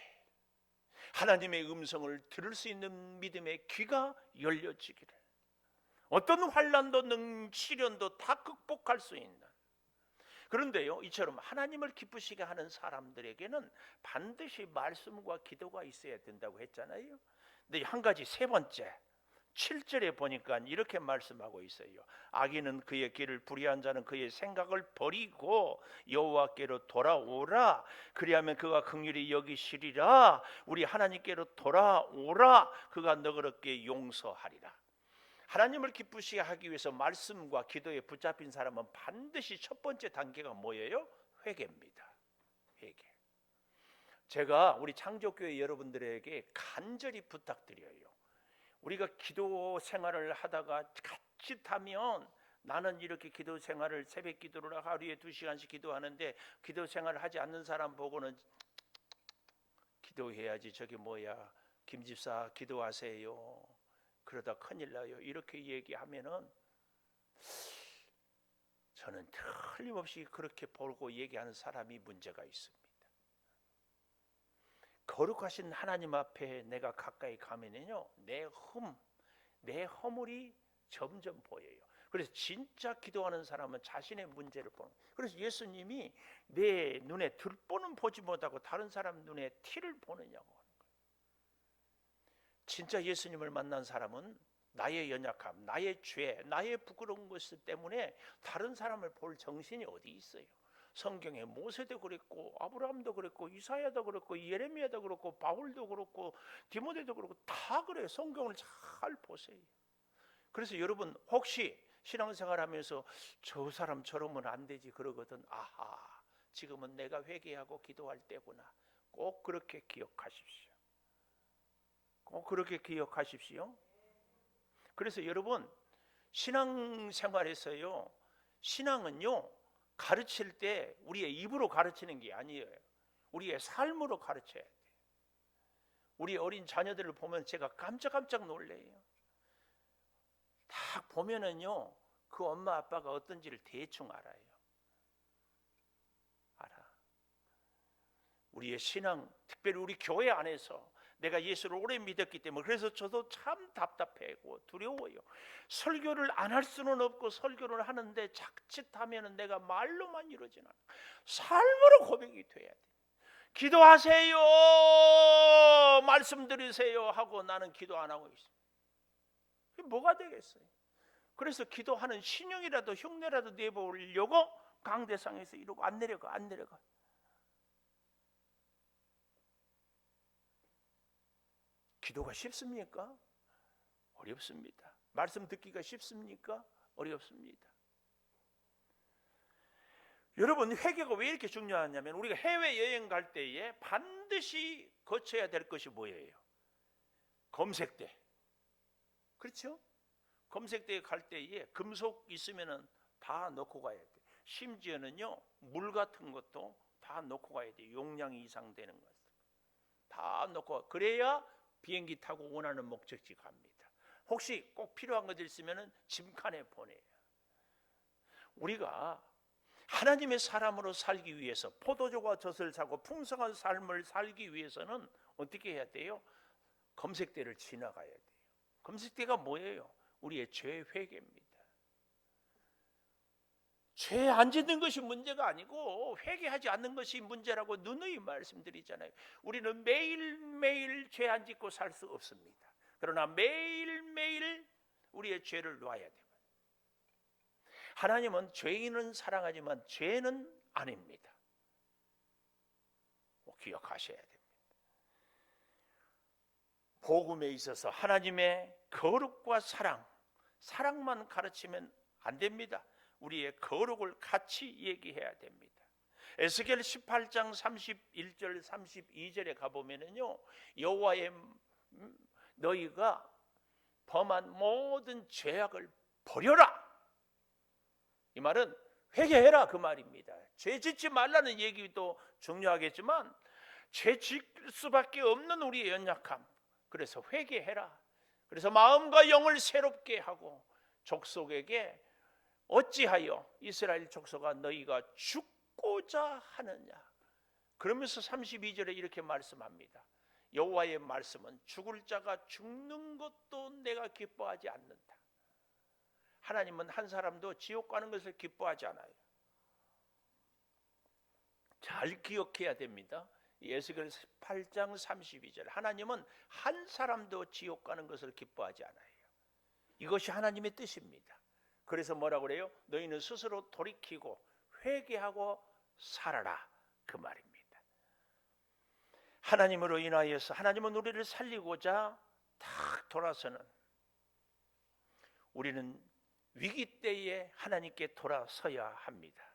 하나님의 음성을 들을 수 있는 믿음의 귀가 열려지기를, 어떤 환난도 시련도 다 극복할 수 있는. 그런데요, 이처럼 하나님을 기쁘시게 하는 사람들에게는 반드시 말씀과 기도가 있어야 된다고 했잖아요. 근데 한 가지, 세 번째 7절에 보니까 이렇게 말씀하고 있어요. 악인은 그의 길을, 불의한 자는 그의 생각을 버리고 여호와께로 돌아오라. 그리하면 그가 긍휼히 여기시리라. 우리 하나님께로 돌아오라. 그가 너그럽게 용서하리라. 하나님을 기쁘시게 하기 위해서 말씀과 기도에 붙잡힌 사람은 반드시 첫 번째 단계가 뭐예요? 회개입니다. 회개. 제가 우리 창조교회 여러분들에게 간절히 부탁드려요. 우리가 기도 생활을 하다가 자칫하면 나는 이렇게 기도 생활을 새벽 기도를 하루에 2시간씩 기도하는데 기도 생활을 하지 않는 사람 보고는 기도해야지 저게 뭐야 김 집사 기도하세요 그러다 큰일 나요 이렇게 얘기하면은 저는 틀림없이 그렇게 보고 얘기하는 사람이 문제가 있습니다. 거룩하신 하나님 앞에 내가 가까이 가면은요 내 허물이 점점 보여요. 그래서 진짜 기도하는 사람은 자신의 문제를 보는 거예요. 그래서 예수님이 내 눈에 들보는 보지 못하고 다른 사람 눈에 티를 보느냐고 하는 거예요. 진짜 예수님을 만난 사람은 나의 연약함, 나의 죄, 나의 부끄러운 것 때문에 다른 사람을 볼 정신이 어디 있어요. 성경에 모세도 그랬고 아브라함도 그랬고 이사야도 그랬고 예레미야도 그렇고 바울도 그렇고 디모데도 그렇고 다 그래요. 성경을 잘 보세요. 그래서 여러분 혹시 신앙생활하면서 저 사람처럼은 안 되지 그러거든. 아하 지금은 내가 회개하고 기도할 때구나. 꼭 그렇게 기억하십시오. 꼭 그렇게 기억하십시오. 그래서 여러분 신앙생활에서요 신앙은요 가르칠 때 우리의 입으로 가르치는 게 아니에요. 우리의 삶으로 가르쳐야 돼요. 우리 어린 자녀들을 보면 제가 깜짝깜짝 놀래요. 딱 보면은요 그 엄마 아빠가 어떤지를 대충 알아요. 알아. 우리의 신앙, 특별히 우리 교회 안에서 내가 예수를 오래 믿었기 때문에 그래서 저도 참 답답하고 두려워요. 설교를 안 할 수는 없고 설교를 하는데 자칫하면 내가 말로만 이루어지는 삶으로 고백이 돼야 돼. 기도하세요 말씀드리세요 하고 나는 기도 안 하고 있어요. 이게 뭐가 되겠어요? 그래서 기도하는 신용이라도 흉내라도 내보려고 강대상에서 이러고 안 내려가. 기도가 쉽습니까? 어렵습니다. 말씀 듣기가 쉽습니까? 어렵습니다. 여러분 회개가 왜 이렇게 중요하냐면 우리가 해외여행 갈 때에 반드시 거쳐야 될 것이 뭐예요? 검색대. 그렇죠? 검색대에 갈 때에 금속 있으면 다 넣고 가야 돼. 심지어는요 물 같은 것도 다 넣고 가야 돼. 용량이 이상 되는 것 다 넣고 그래야 비행기 타고 원하는 목적지 갑니다. 혹시 꼭 필요한 것들 있으면 짐칸에 보내요. 우리가 하나님의 사람으로 살기 위해서 포도주와 젖을 사고 풍성한 삶을 살기 위해서는 어떻게 해야 돼요? 검색대를 지나가야 돼요. 검색대가 뭐예요? 우리의 죄 회개입니다. 죄 안 짓는 것이 문제가 아니고 회개하지 않는 것이 문제라고 누누이 말씀드리잖아요. 우리는 매일매일 죄 안 짓고 살 수 없습니다. 그러나 매일매일 우리의 죄를 놔야 됩니다. 하나님은 죄인은 사랑하지만 죄는 아닙니다. 기억하셔야 됩니다. 복음에 있어서 하나님의 거룩과 사랑만 가르치면 안 됩니다. 우리의 거룩을 같이 얘기해야 됩니다. 에스겔 18장 31절 32절에 가보면요 여호와의 너희가 범한 모든 죄악을 버려라. 이 말은 회개해라 그 말입니다. 죄 짓지 말라는 얘기도 중요하겠지만 죄 짓을 수밖에 없는 우리의 연약함. 그래서 회개해라. 그래서 마음과 영을 새롭게 하고 족속에게 어찌하여 이스라엘 족속아 너희가 죽고자 하느냐. 그러면서 32절에 이렇게 말씀합니다. 여호와의 말씀은 죽을 자가 죽는 것도 내가 기뻐하지 않는다. 하나님은 한 사람도 지옥 가는 것을 기뻐하지 않아요. 잘 기억해야 됩니다. 에스겔 8장 32절 하나님은 한 사람도 지옥 가는 것을 기뻐하지 않아요. 이것이 하나님의 뜻입니다. 그래서 뭐라고 그래요? 너희는 스스로 돌이키고 회개하고 살아라 그 말입니다. 하나님으로 인하여서 하나님은 우리를 살리고자 탁 돌아서는 우리는 위기 때에 하나님께 돌아서야 합니다.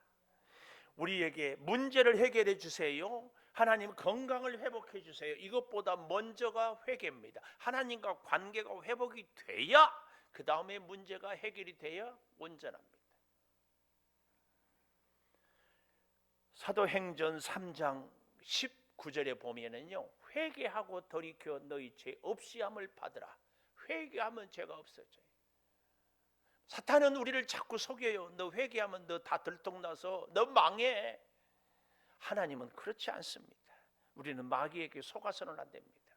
우리에게 문제를 해결해 주세요. 하나님 건강을 회복해 주세요. 이것보다 먼저가 회개입니다. 하나님과 관계가 회복이 돼야 그 다음에 문제가 해결이 돼야 온전합니다. 사도행전 3장 19절에 보면은요, 회개하고 돌이켜 너희 죄 없이 함을 받으라. 회개하면 죄가 없어져요. 사탄은 우리를 자꾸 속여요. 너 회개하면 너 다 들통나서 너 망해. 하나님은 그렇지 않습니다. 우리는 마귀에게 속아서는 안 됩니다.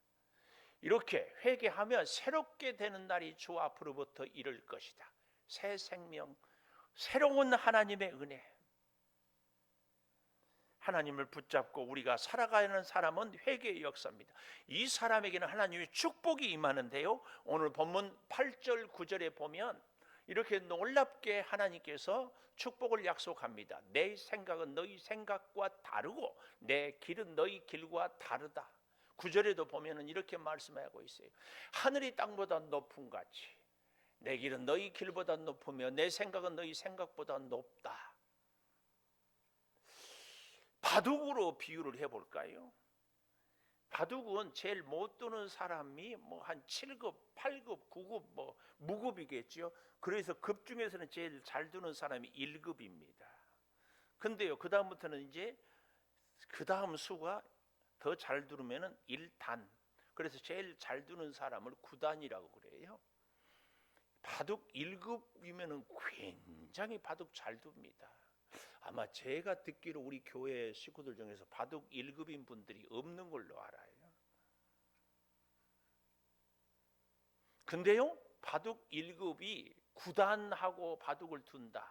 이렇게 회개하면 새롭게 되는 날이 주 앞으로부터 이를 것이다. 새 생명, 새로운 하나님의 은혜. 하나님을 붙잡고 우리가 살아가는 사람은 회개의 역사입니다. 이 사람에게는 하나님의 축복이 임하는데요, 오늘 본문 8절 9절에 보면 이렇게 놀랍게 하나님께서 축복을 약속합니다. 내 생각은 너희 생각과 다르고 내 길은 너희 길과 다르다. 9절에도 보면 이렇게 말씀하고 있어요. 하늘이 땅보다 높은 같이 내 길은 너희 길보다 높으며 내 생각은 너희 생각보다 높다. 바둑으로 비유를 해볼까요? 바둑은 제일 못 두는 사람이 뭐 한 7급, 8급, 9급 뭐 무급이겠죠. 그래서 급 중에서는 제일 잘 두는 사람이 1급입니다. 근데요, 그 다음부터는 이제 그 다음 수가 더 잘 두르면은 1단. 그래서 제일 잘 두는 사람을 9단이라고 그래요. 바둑 1급이면은 굉장히 바둑 잘 둡니다. 아마 제가 듣기로 우리 교회 식구들 중에서 바둑 1급인 분들이 없는 걸로 알아요. 근데요, 바둑 1급이 9단하고 바둑을 둔다.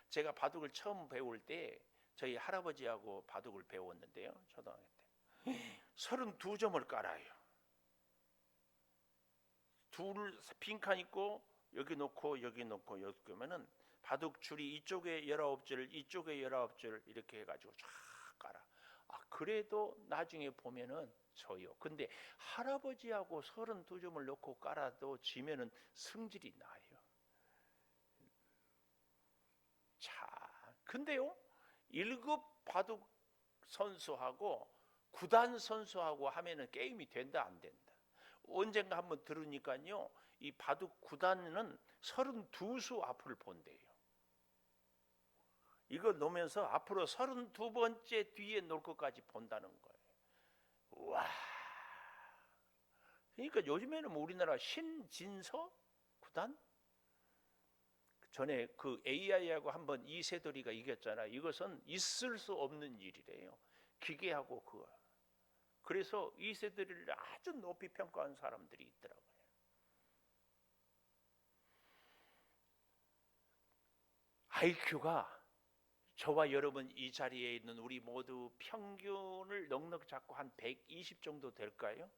제가 바둑을 처음 배울 때 저희 할아버지하고 바둑을 배웠는데요, 초등학교 때 32점을 깔아요. 둘 빈칸 있고 여기 놓고 여기 놓고 여기 놓으면은 바둑 줄이 이쪽에 19줄 이쪽에 19줄 이렇게 해가지고 쫙 깔아. 그래도 나중에 보면은 져요. 근데 할아버지하고 32점을 놓고 깔아도 지면은 성질이 나요. 자, 근데요, 1급 바둑 선수하고 9단 선수하고 하면은 게임이 된다 안 된다. 언젠가 한번 들으니까요, 이 바둑 9단은 32수 앞을 본대요. 이거 놓으면서 앞으로 32번째 뒤에 놓을 것까지 본다는 거예요. 와. 그러니까 요즘에는 뭐 우리나라 신진서 9단? 전에 그 AI하고 한번 이세돌이가 이겼잖아. 이것은 있을 수 없는 일이래요. 기계하고 그거. 그래서 이세돌이를 아주 높이 평가한 사람들이 있더라고요. IQ가 저와 여러분 이 자리에 있는 우리 모두 평균을 넉넉 잡고 한 120 정도 될까요?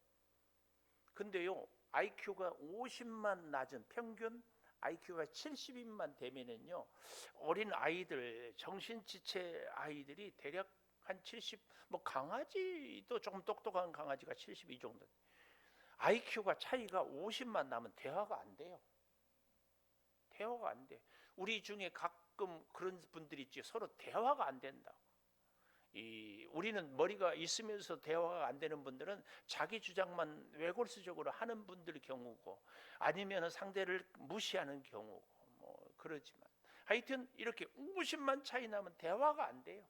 근데요, IQ가 50만 낮은 평균 IQ가 70인만 되면은요, 어린 아이들, 정신지체 아이들이 대략 한 70, 뭐 강아지도 조금 똑똑한 강아지가 72 정도. IQ가 차이가 50만 나면 대화가 안 돼요. 대화가 안 돼. 우리 중에 가끔 그런 분들이 있지, 서로 대화가 안 된다. 우리는 머리가 있으면서 대화가 안 되는 분들은 자기 주장만 외골수적으로 하는 분들 경우고, 아니면 상대를 무시하는 경우고, 뭐 그러지만 하여튼 이렇게 50만 차이 나면 대화가 안 돼요.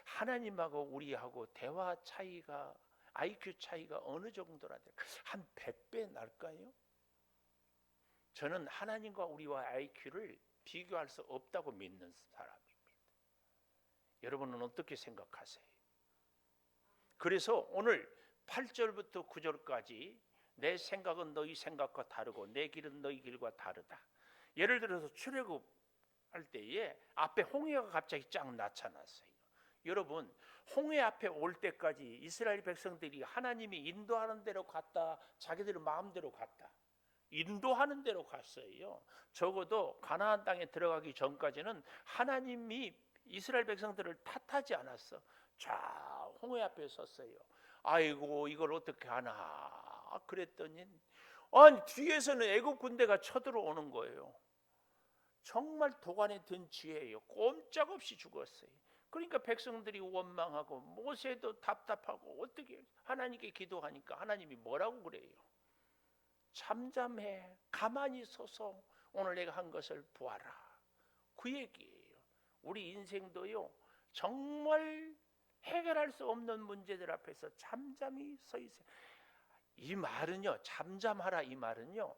하나님하고 우리하고 대화 차이가, IQ 차이가 어느 정도나 될까? 한 100배 날까요? 저는 하나님과 우리와 IQ를 비교할 수 없다고 믿는 사람입니다. 여러분은 어떻게 생각하세요? 그래서 오늘 8절부터 9절까지 내 생각은 너희 생각과 다르고 내 길은 너희 길과 다르다. 예를 들어서 출애굽할 때에 앞에 홍해가 갑자기 쫙 나타났어요. 여러분, 홍해 앞에 올 때까지 이스라엘 백성들이 하나님이 인도하는 대로 갔다, 자기들 마음대로 갔다, 인도하는 대로 갔어요. 적어도 가나안 땅에 들어가기 전까지는 하나님이 이스라엘 백성들을 탓하지 않았어. 자, 홍해 앞에 섰어요. 아이고, 이걸 어떻게 하나 그랬더니, 아니 뒤에서는 애굽 군대가 쳐들어오는 거예요. 정말 도관에 든 지혜예요. 꼼짝없이 죽었어요. 그러니까 백성들이 원망하고 모세도 답답하고, 어떻게 하나님께 기도하니까 하나님이 뭐라고 그래요? 잠잠해, 가만히 서서 오늘 내가 한 것을 보아라. 그 얘기예요. 우리 인생도요, 정말 해결할 수 없는 문제들 앞에서 잠잠히 서 있어요. 이 말은요, 잠잠하라 이 말은요,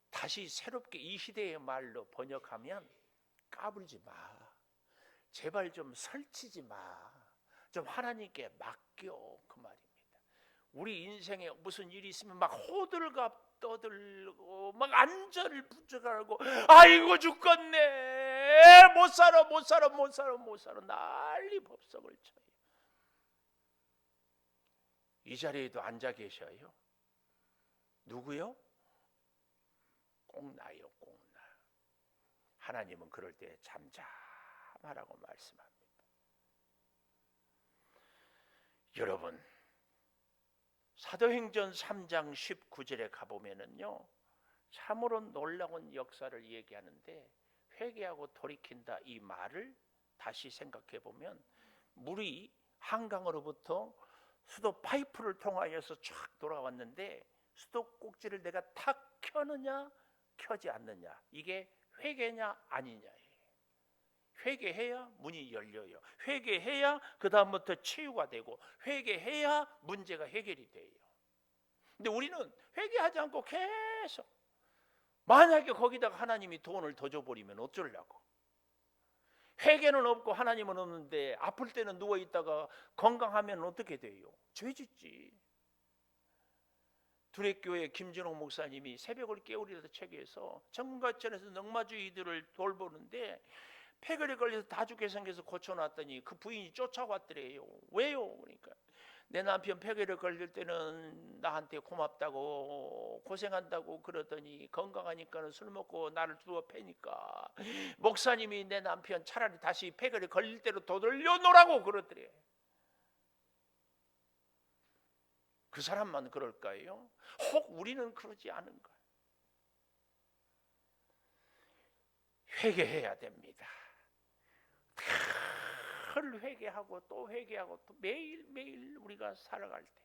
다시 새롭게 이 시대의 말로 번역하면 까불지 마, 제발 좀 설치지 마, 좀 하나님께 맡겨, 그 말입니다. 우리 인생에 무슨 일이 있으면 막 호들갑 떠들고 막 안절을 부족하고 아이고 죽겠네, 못 살아 못 살아 못 살아 못 살아 난리 법석을 쳐요. 이 자리에도 앉아 계셔요. 누구요? 꼭 나요, 꼭 나. 하나님은 그럴 때 잠잠하라고 말씀합니다. 여러분, 사도행전 3장 19절에 가보면은요, 참으로 놀라운 역사를 얘기하는데, 회개하고 돌이킨다 이 말을 다시 생각해 보면, 물이 한강으로부터 수도 파이프를 통하여서 쫙 돌아왔는데 수도 꼭지를 내가 탁 켜느냐 켜지 않느냐, 이게 회개냐 아니냐예요. 회개해야 문이 열려요. 회개해야 그 다음부터 치유가 되고, 회개해야 문제가 해결이 돼요. 근데 우리는 회개하지 않고 계속, 만약에 거기다가 하나님이 돈을 더 줘버리면 어쩌려고. 회개는 없고 하나님은 없는데 아플 때는 누워있다가 건강하면 어떻게 돼요? 죄짓지. 두레교회 김진홍 목사님이 새벽을 깨우리다 책에서 천국과천에서 넉마주의들을 돌보는데 폐결에 걸려서 다 죽게 생겨서 고쳐놨더니 그 부인이 쫓아왔더래요. 왜요? 그러니까 내 남편 폐결에 걸릴 때는 나한테 고맙다고 고생한다고 그러더니 건강하니까는 술 먹고 나를 두어 패니까 목사님이 내 남편 차라리 다시 폐결에 걸릴 대로 되돌려놓으라고 그러더래. 그 사람만 그럴까요? 혹 우리는 그러지 않은가? 회개해야 됩니다. 늘 회개하고 또 회개하고 또 매일매일 우리가 살아갈 때,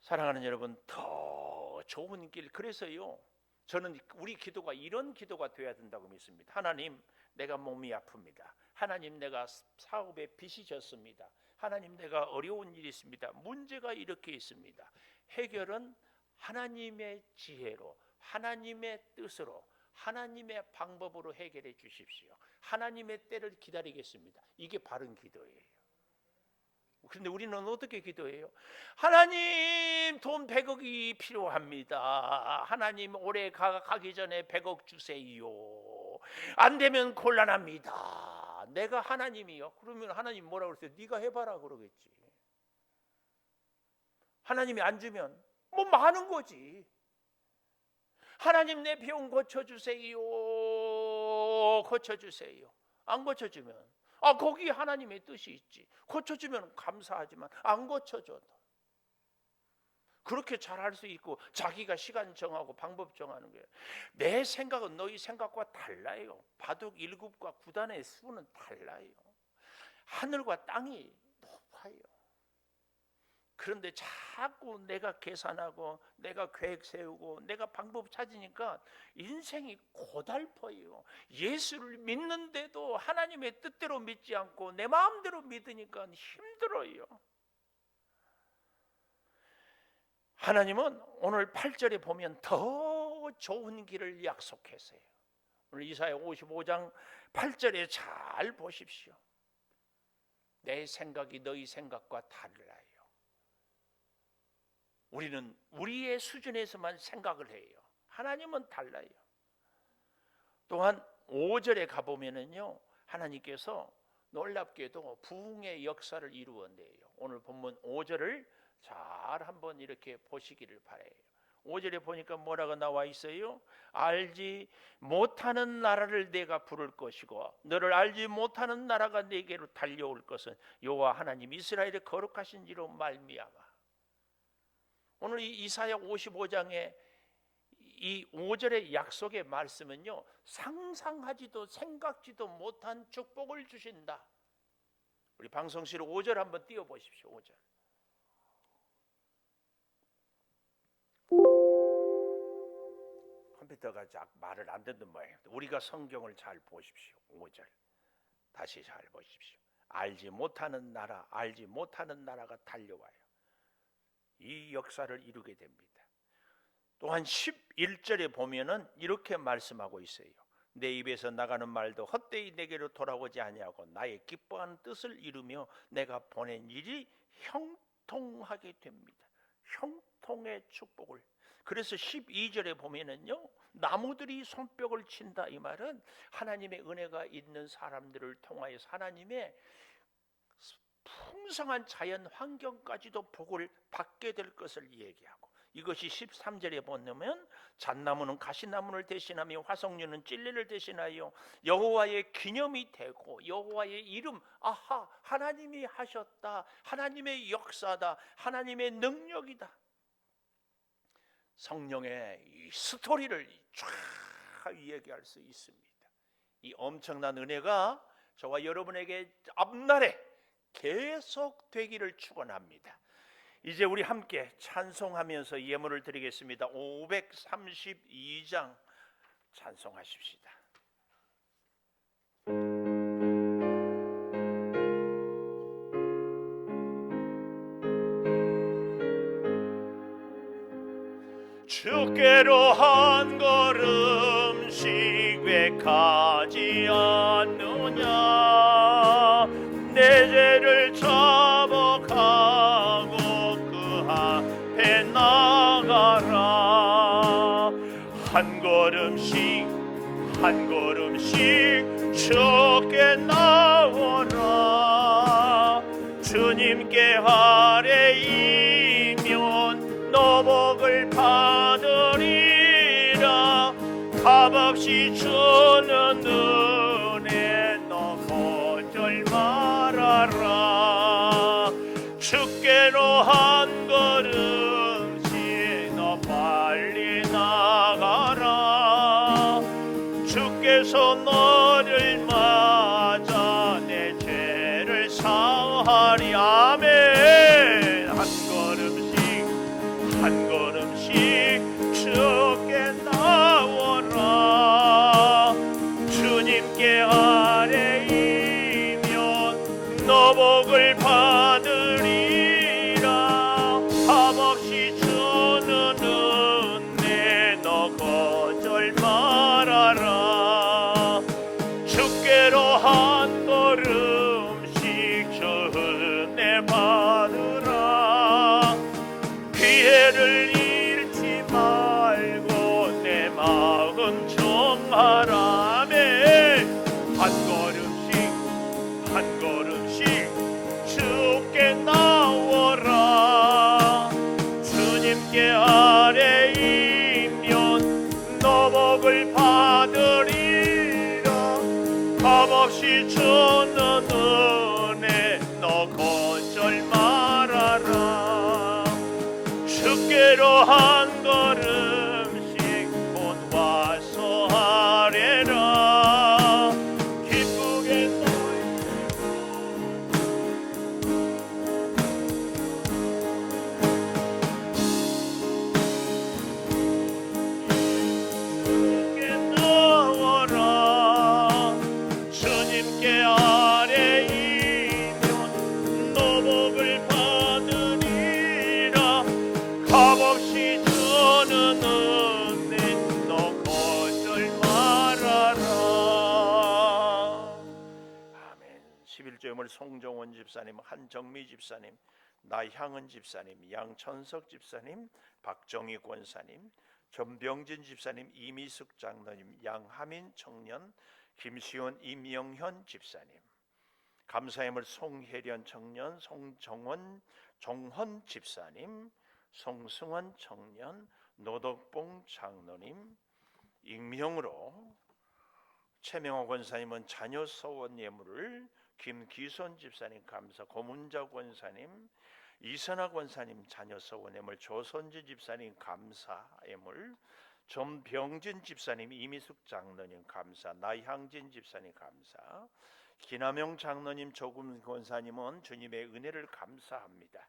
사랑하는 여러분, 더 좋은 길, 그래서요 저는 우리 기도가 이런 기도가 돼야 된다고 믿습니다. 하나님, 내가 몸이 아픕니다. 하나님, 내가 사업에 빚이 졌습니다. 하나님, 내가 어려운 일이 있습니다. 문제가 이렇게 있습니다. 해결은 하나님의 지혜로, 하나님의 뜻으로, 하나님의 방법으로 해결해 주십시오. 하나님의 때를 기다리겠습니다. 이게 바른 기도예요. 그런데 우리는 어떻게 기도해요? 하나님, 돈 100억이 필요합니다. 하나님, 올해 가기 전에 100억 주세요. 안 되면 곤란합니다. 내가 하나님이요. 그러면 하나님 뭐라고 그랬어요? 네가 해봐라 그러겠지. 하나님이 안 주면 뭐 많은 거지. 하나님, 내 병 고쳐주세요. 고쳐주세요. 안 고쳐주면 거기 하나님의 뜻이 있지. 고쳐주면 감사하지만 안 고쳐줘도 그렇게 잘할 수 있고, 자기가 시간 정하고 방법 정하는 거예요. 내 생각은 너희 생각과 달라요. 바둑 1급과 9단의 수는 달라요. 하늘과 땅이 높아요. 그런데 자꾸 내가 계산하고 내가 계획 세우고 내가 방법 찾으니까 인생이 고달퍼요. 예수를 믿는데도 하나님의 뜻대로 믿지 않고 내 마음대로 믿으니까 힘들어요. 하나님은 오늘 8절에 보면 더 좋은 길을 약속했어요. 오늘 이사야 55장 8절에 잘 보십시오. 내 생각이 너희 생각과 달라요. 우리는 우리의 수준에서만 생각을 해요. 하나님은 달라요. 또한 5절에 가보면은요, 하나님께서 놀랍게도 부흥의 역사를 이루어내요. 오늘 본문 5절을 잘 한번 이렇게 보시기를 바라요. 5절에 보니까 뭐라고 나와 있어요? 알지 못하는 나라를 내가 부를 것이고 너를 알지 못하는 나라가 내게로 달려올 것은 여호와 하나님 이스라엘의 거룩하신 이로 말미암아. 오늘 이 이사야 55장의 이 5절의 약속의 말씀은요, 상상하지도 생각지도 못한 축복을 주신다. 우리 방송실 5절 한번 띄워보십시오. 5절. 컴퓨터가 말을 안 듣는 모양이에요. 우리가 성경을 잘 보십시오. 5절. 다시 잘 보십시오. 알지 못하는 나라가 달려와요. 이 역사를 이루게 됩니다. 또한 11절에 보면은 이렇게 말씀하고 있어요. 내 입에서 나가는 말도 헛되이 내게로 돌아오지 아니하고 나의 기뻐하는 뜻을 이루며 내가 보낸 일이 형통하게 됩니다. 형통의 축복을. 그래서 12절에 보면은요, 나무들이 손뼉을 친다, 이 말은 하나님의 은혜가 있는 사람들을 통하여서 하나님의 풍성한 자연 환경까지도 복을 받게 될 것을 얘기하고, 이것이 13절에 보면 잣나무는 가시나무를 대신하며 화석류는 찔레를 대신하여 여호와의 기념이 되고 여호와의 이름, 아하, 하나님이 하셨다, 하나님의 역사다, 하나님의 능력이다. 성령의 이 스토리를 쫙 얘기할 수 있습니다. 이 엄청난 은혜가 저와 여러분에게 앞날에 계속 되기를 축원합니다. 이제 우리 함께 찬송하면서 예물을 드리겠습니다. 532장 찬송하십시다. 주께로 한 걸음씩 왜 가지 않느냐. 내 죄를 자복하고 그 앞에 나가라. 한 걸음씩 한 걸음씩 주께 나오라. 주님께 아뢰이면 너 복을 받으리라. 값없이 주는 은혜 너 거절 말아라. 주께로 한 걸음씩 너 빨리 나가라. 주께서 너를 맞아 내 죄를 사하리. 아멘. 한 걸음씩 주께 나오라. 주님께 아뢰이면 너 복을 받으리라. 값없이 주는 은혜 너 거절 말아라. 주께로 한 걸음씩 주 은혜 받으라. 기회를 잃지 말고 내 마음 정하라. 한 걸음씩 주께 나오라. 주님께 아뢰이면 너 복을 받으리라. 값없이 주는 은혜 너 거절 말아라. 주께로 한 걸음씩 곧 와서 아뢰라. 기쁘게 주께 나오라. 주님께 아뢰이면 너 복을 받으리라. 값없이 주는 은혜 너 거절 말아라. 아멘. 11조임을 송정원 집사님, 한정미 집사님, 나향은 집사님, 양천석 집사님, 박정희 권사님, 전병진 집사님, 이미숙 장로님, 양하민 청년, 김시원, 임영현 집사님, 감사임을 송혜련 청년, 송정원, 정헌 집사님, 송승원 청년, 노덕봉 장로님, 익명으로 최명호 권사님은 자녀 소원 예물을, 김기손 집사님 감사, 고문자 권사님, 이선아 권사님 자녀 소원 예물, 조선지 집사님 감사 예물, 전병진 집사님, 이미숙 장로님 감사, 나향진 집사님 감사, 기남용 장로님, 조금 권사님은 주님의 은혜를 감사합니다.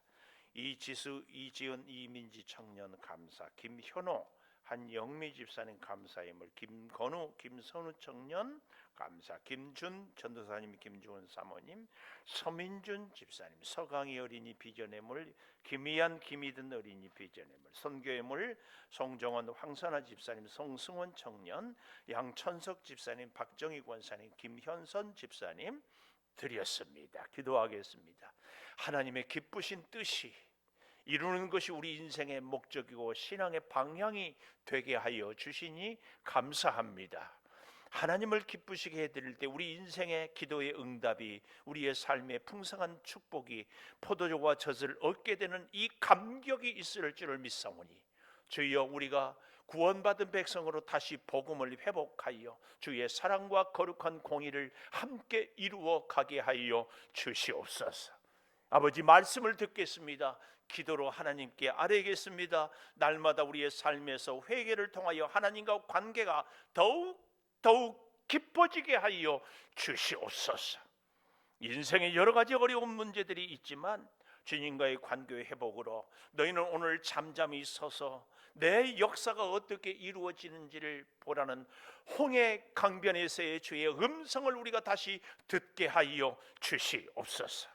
이지수, 이지은, 이민지 청년 감사, 김현호, 한영미 집사님 감사임을, 김건우, 김선우 청년 감사, 김준 전도사님, 김주원 사모님, 서민준 집사님, 서강희 어린이 비전의물, 김희안, 김희든 어린이 비전의물, 선교의물, 송정원, 황선아 집사님, 송승원 청년, 양천석 집사님, 박정희 권사님, 김현선 집사님 드렸습니다. 기도하겠습니다. 하나님의 기쁘신 뜻이 이루는 것이 우리 인생의 목적이고 신앙의 방향이 되게 하여 주시니 감사합니다. 하나님을 기쁘시게 해드릴 때 우리 인생의 기도의 응답이, 우리의 삶의 풍성한 축복이, 포도주와 젖을 얻게 되는 이 감격이 있을 줄을 믿사오니 주여, 우리가 구원받은 백성으로 다시 복음을 회복하여 주의 사랑과 거룩한 공의를 함께 이루어 가게 하여 주시옵소서. 아버지, 말씀을 듣겠습니다. 기도로 하나님께 아뢰겠습니다. 날마다 우리의 삶에서 회개를 통하여 하나님과 관계가 더욱 깊어지게 하여 주시옵소서. 인생에 여러 가지 어려운 문제들이 있지만 주님과의 관계의 회복으로 너희는 오늘 잠잠히 서서 내 역사가 어떻게 이루어지는지를 보라는 홍해 강변에서의 주의 음성을 우리가 다시 듣게 하여 주시옵소서.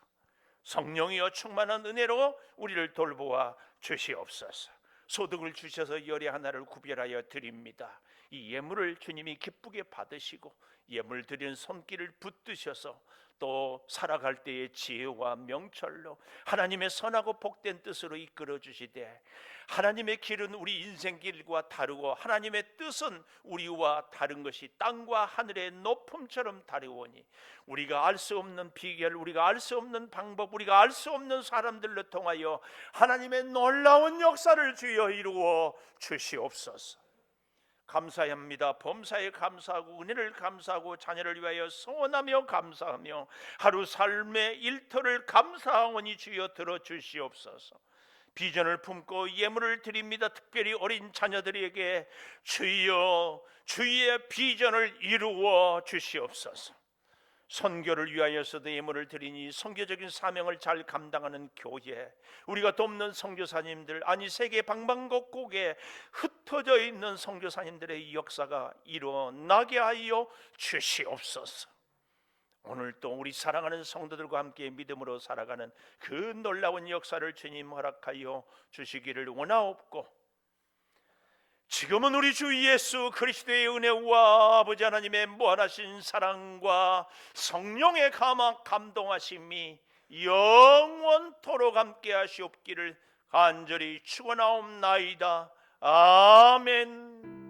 성령이여 충만한 은혜로 우리를 돌보아 주시옵소서. 소득을 주셔서 열의 하나를 구별하여 드립니다. 이 예물을 주님이 기쁘게 받으시고 예물 드린 손길을 붙드셔서 또 살아갈 때의 지혜와 명철로 하나님의 선하고 복된 뜻으로 이끌어 주시되, 하나님의 길은 우리 인생 길과 다르고 하나님의 뜻은 우리와 다른 것이 땅과 하늘의 높음처럼 다르오니 우리가 알 수 없는 비결, 우리가 알 수 없는 방법, 우리가 알 수 없는 사람들로 통하여 하나님의 놀라운 역사를 주여 이루어 주시옵소서. 감사합니다. 범사에 감사하고 은혜를 감사하고 자녀를 위하여 소원하며 감사하며 하루 삶의 일터를 감사하오니 주여 들어주시옵소서. 비전을 품고 예물을 드립니다. 특별히 어린 자녀들에게 주여 주의 비전을 이루어 주시옵소서. 선교를 위하여서도 예물을 드리니 선교적인 사명을 잘 감당하는 교회, 우리가 돕는 선교사님들, 아니 세계 방방곡곡에 흩어져 있는 선교사님들의 역사가 일어나게 하여 주시옵소서. 오늘 또 우리 사랑하는 성도들과 함께 믿음으로 살아가는 그 놀라운 역사를 주님 허락하여 주시기를 원하옵고, 지금은 우리 주 예수 그리스도의 은혜와 아버지 하나님의 무한하신 사랑과 성령의 감동하심이 영원토록 함께 하시옵기를 간절히 축원하옵나이다. 아멘.